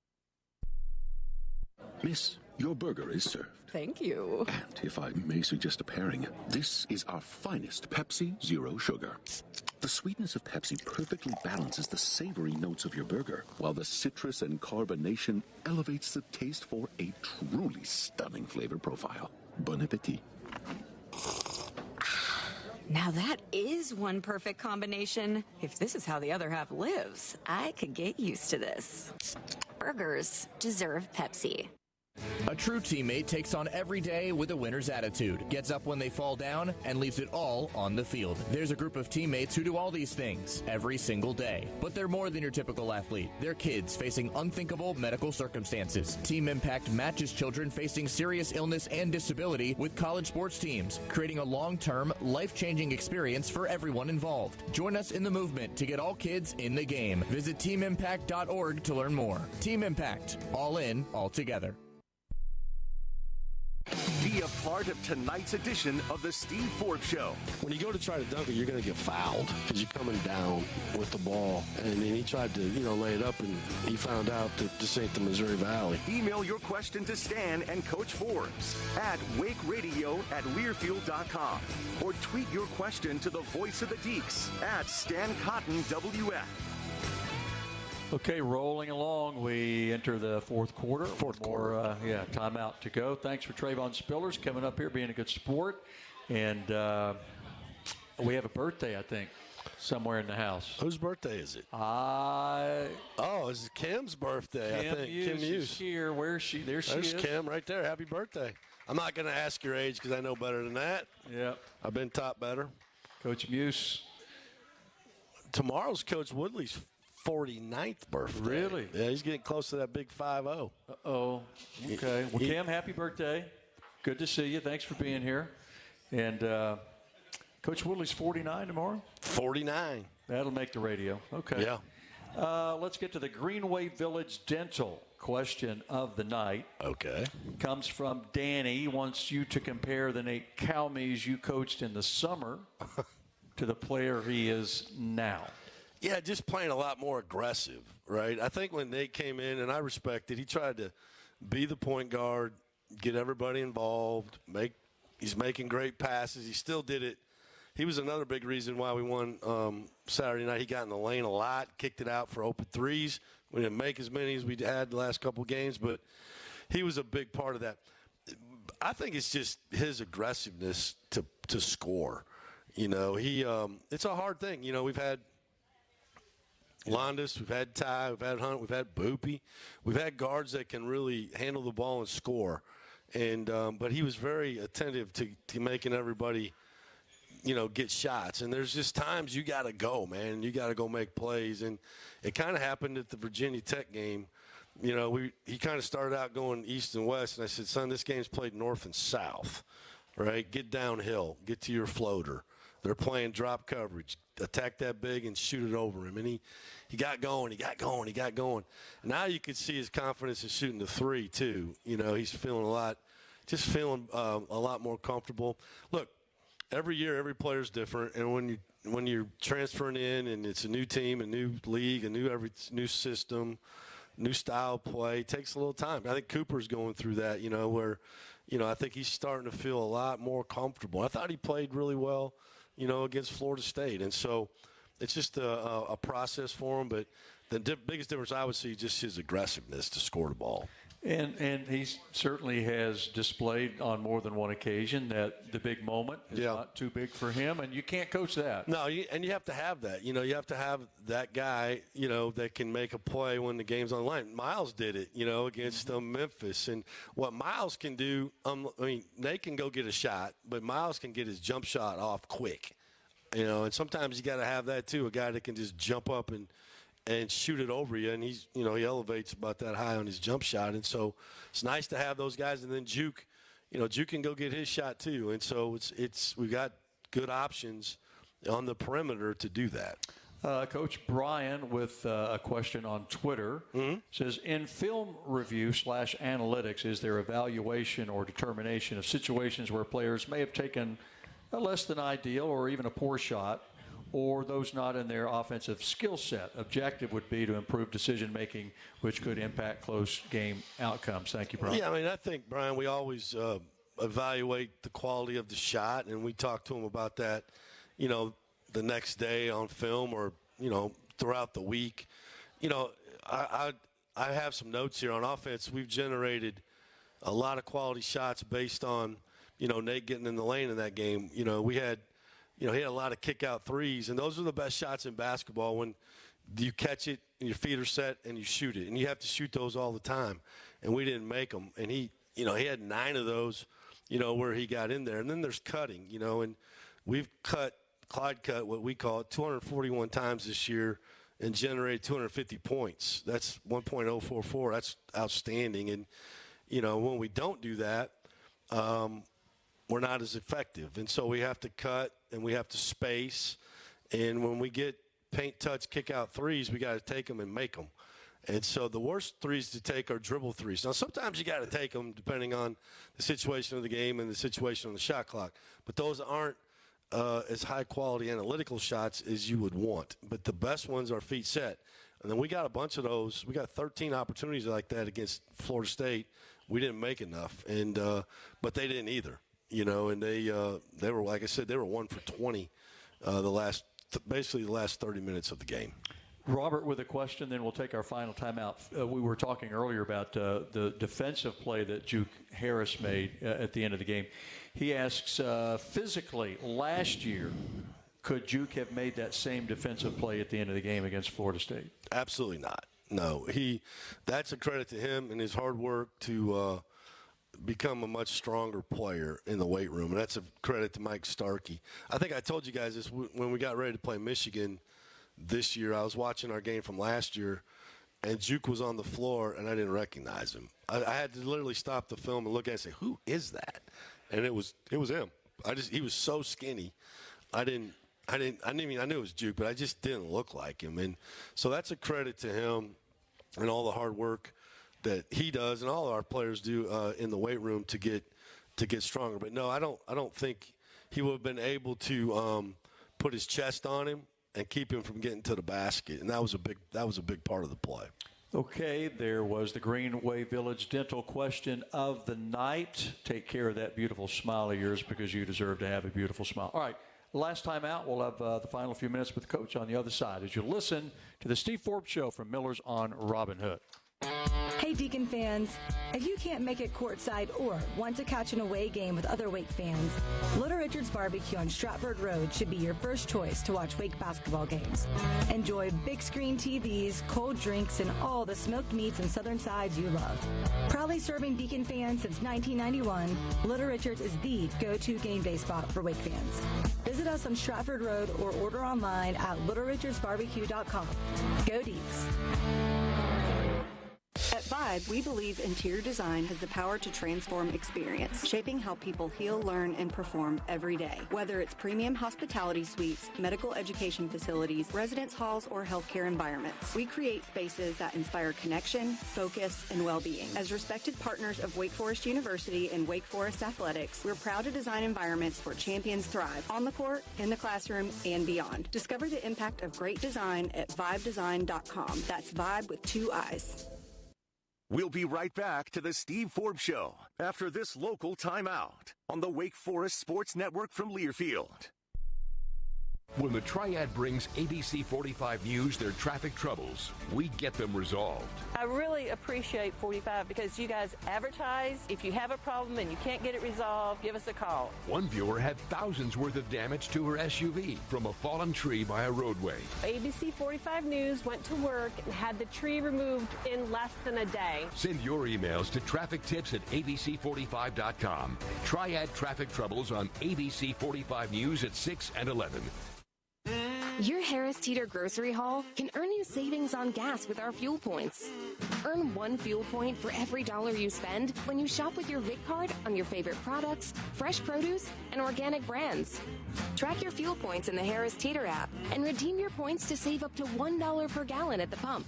Miss, your burger is served. Thank you. And if I may suggest a pairing, this is our finest Pepsi Zero Sugar. The sweetness of Pepsi perfectly balances the savory notes of your burger, while the citrus and carbonation elevates the taste for a truly stunning flavor profile. Bon appetit. Now that is one perfect combination. If this is how the other half lives, I could get used to this. Burgers deserve Pepsi. A true teammate takes on every day with a winner's attitude, gets up when they fall down, and leaves it all on the field. There's a group of teammates who do all these things every single day. But they're more than your typical athlete. They're kids facing unthinkable medical circumstances. Team Impact matches children facing serious illness and disability with college sports teams, creating a long-term, life-changing experience for everyone involved. Join us in the movement to get all kids in the game. Visit teamimpact.org to learn more. Team Impact. All in, all together. Be a part of tonight's edition of the Steve Forbes Show. When you go to try to dunk it, you're going to get fouled because you're coming down with the ball. And then he tried to, lay it up, and he found out that this ain't the Missouri Valley. Email your question to Stan and Coach Forbes at wakeradio@learfield.com or tweet your question to the voice of the Deeks at Stan Cotton WF. Okay, rolling along. We enter the fourth quarter. Timeout to go. Thanks for Trayvon Spillers coming up here, being a good sport. And we have a birthday, I think, somewhere in the house. Whose birthday is it? It's Kim's birthday, I think. Kim Hughes. Here. Where is she? There's Kim right there. Happy birthday. I'm not going to ask your age because I know better than that. Yeah. I've been taught better. Coach Muse. Tomorrow's Coach Woodley's 49th birthday. Really? Yeah, he's getting close to that big 5-0. Uh-oh. Okay. Well, Kim, happy birthday. Good to see you. Thanks for being here. And Coach Woodley's 49 tomorrow? 49. That'll make the radio. Okay. Yeah. Let's get to the Greenway Village Dental question of the night. Okay. Comes from Danny. He wants you to compare the Nate Calmes you coached in the summer to the player he is now. Yeah, just playing a lot more aggressive, right? I think when Nate came in, and I respect it, he tried to be the point guard, get everybody involved, he's making great passes. He still did it. He was another big reason why we won Saturday night. He got in the lane a lot, kicked it out for open threes. We didn't make as many as we had the last couple of games, but he was a big part of that. I think it's just his aggressiveness to score. It's a hard thing. We've had Londas, we've had Ty, we've had Hunt, we've had Boopy. We've had guards that can really handle the ball and score. And but he was very attentive to making everybody, get shots. And there's just times you got to go, man. You got to go make plays. And it kind of happened at the Virginia Tech game. He kind of started out going east and west. And I said, son, this game's played north and south, right? Get downhill. Get to your floater. They're playing drop coverage. Attack that big and shoot it over him. And he got going. He got going. And now you could see his confidence in shooting the three, too. He's feeling a lot more comfortable. Look, every year, every player's different. And when you're transferring in and it's a new team, a new league, a new system, new style of play, it takes a little time. I think Cooper's going through that, where, I think he's starting to feel a lot more comfortable. I thought he played really well against Florida State. And so it's just a process for him. But the biggest difference I would see is just his aggressiveness to score the ball. And he certainly has displayed on more than one occasion that the big moment is not too big for him, and you can't coach that. No, and you have to have that. You have to have that guy, that can make a play when the game's on the line. Miles did it, against Memphis. And what Miles can do, they can go get a shot, but Miles can get his jump shot off quick. And sometimes you got to have that too, a guy that can just jump up and shoot it over you, and he elevates about that high on his jump shot, and so it's nice to have those guys. And then Juke can go get his shot too, and so we've got good options on the perimeter to do that. Coach Brian with a question on Twitter says, in film review / analytics, is there evaluation or determination of situations where players may have taken a less than ideal or even a poor shot, or those not in their offensive skill set? Objective would be to improve decision-making, which could impact close game outcomes. Thank you, Brian. Yeah, I think, Brian, we always evaluate the quality of the shot, and we talk to him about that, the next day on film or, throughout the week. I have some notes here on offense. We've generated a lot of quality shots based on, Nate getting in the lane in that game. We had – he had a lot of kick-out threes, and those are the best shots in basketball when you catch it and your feet are set and you shoot it. And you have to shoot those all the time, and we didn't make them. And he had 9 of those, where he got in there. And then there's cutting, and we've Clyde cut, what we call it, 241 times this year and generated 250 points. That's 1.044. That's outstanding. And, when we don't do that, we're not as effective. And so we have to cut and we have to space. And when we get paint, touch, kick out threes, we got to take them and make them. And so the worst threes to take are dribble threes. Now, sometimes you got to take them depending on the situation of the game and the situation on the shot clock. But those aren't as high-quality analytical shots as you would want. But the best ones are feet set. And then we got a bunch of those. We got 13 opportunities like that against Florida State. We didn't make enough, and but they didn't either. And they were, like I said, they were 1 for 20 basically the last 30 minutes of the game. Robert with a question, then we'll take our final timeout. We were talking earlier about the defensive play that Juke Harris made at the end of the game. He asks, physically, last year, could Juke have made that same defensive play at the end of the game against Florida State? Absolutely not. No. That's a credit to him and his hard work to become a much stronger player in the weight room, and that's a credit to Mike Starkey. I think I told you guys this when we got ready to play Michigan this year. I was watching our game from last year, and Juke was on the floor, and I didn't recognize him. I had to literally stop the film and look at it and say, "Who is that?" And it was him. He was so skinny. I knew it was Juke, but I just didn't look like him. And so that's a credit to him and all the hard work that he does and all our players do in the weight room to get stronger. But no, I don't think he would have been able to put his chest on him and keep him from getting to the basket. And that was a big part of the play. Okay, there was the Greenway Village Dental question of the night. Take care of that beautiful smile of yours because you deserve to have a beautiful smile. All right, last time out, we'll have the final few minutes with Coach on the other side as you listen to the Steve Forbes Show from Miller's on Robin Hood. Hey Deacon fans, if you can't make it courtside or want to catch an away game with other Wake fans, Little Richard's Barbecue on Stratford Road should be your first choice to watch Wake basketball games. Enjoy big screen TVs, cold drinks, and all the smoked meats and southern sides you love. Proudly serving Deacon fans since 1991, Little Richard's is the go-to game day spot for Wake fans. Visit us on Stratford Road or order online at littlerichardsbarbecue.com. Go Deeks. At Vibe, we believe interior design has the power to transform experience, shaping how people heal, learn, and perform every day. Whether it's premium hospitality suites, medical education facilities, residence halls, or healthcare environments, we create spaces that inspire connection, focus, and well-being. As respected partners of Wake Forest University and Wake Forest Athletics, we're proud to design environments where champions thrive on the court, in the classroom, and beyond. Discover the impact of great design at vibedesign.com. That's Vibe with 2 I's. We'll be right back to the Steve Forbes Show after this local timeout on the Wake Forest Sports Network from Learfield. When the Triad brings ABC 45 News their traffic troubles, we get them resolved. I really appreciate 45 because you guys advertise. If you have a problem and you can't get it resolved, give us a call. One viewer had thousands worth of damage to her SUV from a fallen tree by a roadway. ABC 45 News went to work and had the tree removed in less than a day. Send your emails to traffictips@abc45.com. Triad traffic troubles on ABC 45 News at 6 and 11. Your Harris Teeter grocery haul can earn you savings on gas with our fuel points. Earn 1 fuel point for every $1 you spend when you shop with your VIC card on your favorite products, fresh produce, and organic brands. Track your fuel points in the Harris Teeter app and redeem your points to save up to $1 per gallon at the pump.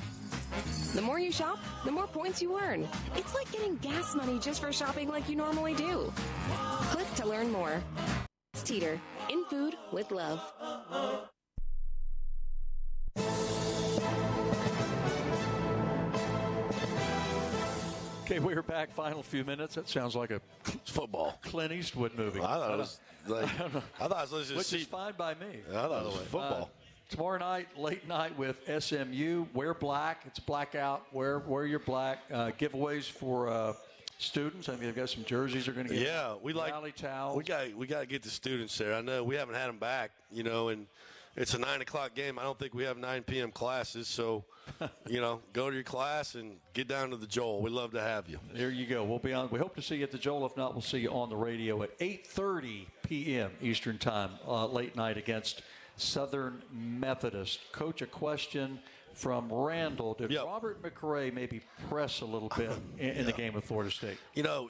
The more you shop, the more points you earn. It's like getting gas money just for shopping like you normally do. Click to learn more. Teeter, in food with love. Okay, we're back. Final few minutes. That sounds like a football Clint Eastwood movie. I thought it was like which is fine by me. I thought it was football. Tomorrow night, late night with SMU. Wear black. It's blackout. Wear your black. Giveaways for students. I mean, they've got some jerseys they're going to get. Yeah, we like rally towels. We got to get the students there. I know we haven't had them back, and it's a 9:00 game. I don't think we have 9 p.m. classes, so go to your class and get down to the Joel. We'd love to have you. There you go. We'll be on. We hope to see you at the Joel. If not, we'll see you on the radio at 8:30 p.m. Eastern Time, late night against Southern Methodist. Coach, a question from Randall. Did Robert McRae maybe press a little bit in the game with Florida State? I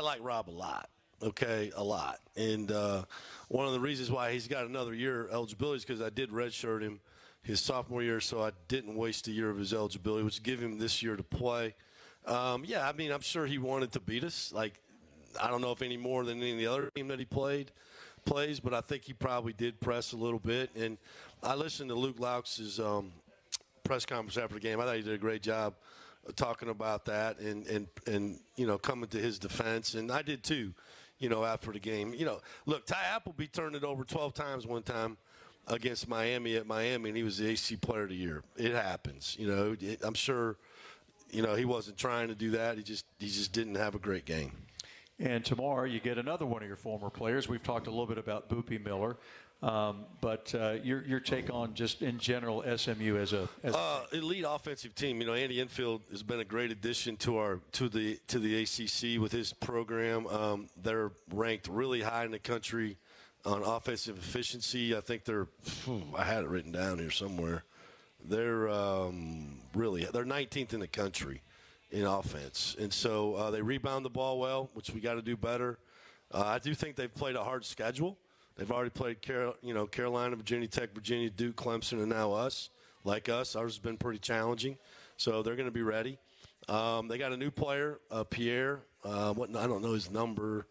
like Rob a lot. Okay, a lot. And one of the reasons why he's got another year eligibility is because I did redshirt him his sophomore year, so I didn't waste a year of his eligibility, which gave him this year to play. I'm sure he wanted to beat us. Like, I don't know if any more than any other team that he plays, but I think he probably did press a little bit. And I listened to Luke Laux's press conference after the game. I thought he did a great job talking about that and coming to his defense. And I did too, after the game. Look, Ty Appleby turned it over 12 times one time against Miami at Miami, and he was the AC Player of the Year. It happens. I'm sure, he wasn't trying to do that. He just didn't have a great game. And tomorrow you get another one of your former players. We've talked a little bit about Boopie Miller, but your take on just in general SMU as a elite offensive team. Andy Enfield has been a great addition to the ACC with his program. They're ranked really high in the country on offensive efficiency. I think I had it written down here somewhere. They're 19th in the country in offense. And so they rebound the ball well, which we got to do better. I do think they've played a hard schedule. They've already played Carolina, Virginia Tech, Virginia, Duke, Clemson, and now us. Like us, ours has been pretty challenging. So they're going to be ready. They got a new player, Pierre. I don't know his number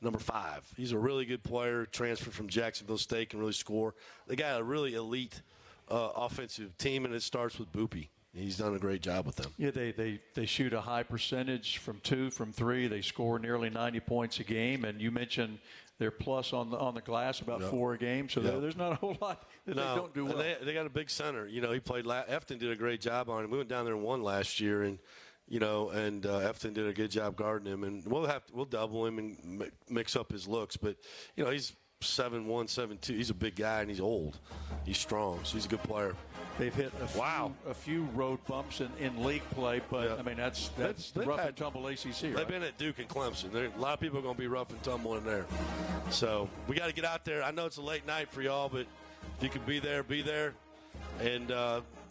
5. He's a really good player, transferred from Jacksonville State, can really score. They got a really elite offensive team, and it starts with Boopie. He's done a great job with them. Yeah, they shoot a high percentage from 2, from 3. They score nearly 90 points a game. And you mentioned their plus on the glass about 4 a game. So there's not a whole lot that they don't do well. They got a big center. He played. Efton did a great job on him. We went down there and won last year, and Efton did a good job guarding him. And we'll double him and mix up his looks. But he's 7'1", 7'2". He's a big guy and he's old. He's strong, so he's a good player. They've hit a few road bumps in league play, but I mean that's the rough and tumble ACC. Right? They've been at Duke and Clemson. A lot of people are going to be rough and tumble in there. So we got to get out there. I know it's a late night for y'all, but if you can be there, be there. And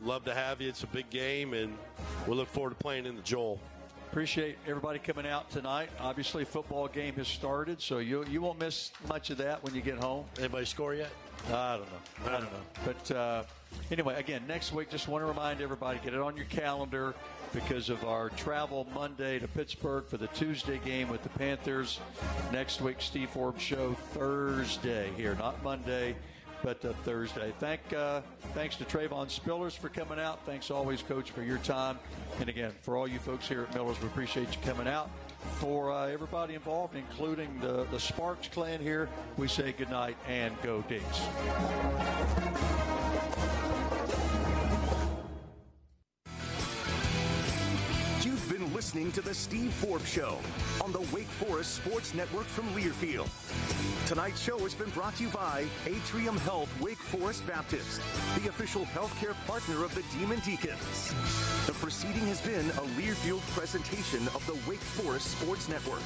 love to have you. It's a big game, and we look forward to playing in the Joel. Appreciate everybody coming out tonight. Obviously, football game has started, so you won't miss much of that when you get home. Anybody score yet? I don't know. But anyway, again, next week, just want to remind everybody, get it on your calendar because of our travel Monday to Pittsburgh for the Tuesday game with the Panthers. Next week, Steve Forbes show Thursday here, not Monday, but Thursday. Thanks to Trayvon Spillers for coming out. Thanks always, Coach, for your time. And again, for all you folks here at Millers, we appreciate you coming out. For everybody involved, including the Sparks clan here, we say goodnight and go Deeks. You've been listening to the Steve Forbes Show on the Wake Forest Sports Network from Learfield. Tonight's show has been brought to you by Atrium Health Wake Forest Baptist, the official healthcare partner of the Demon Deacons. The proceeding has been a Learfield presentation of the Wake Forest Sports Network.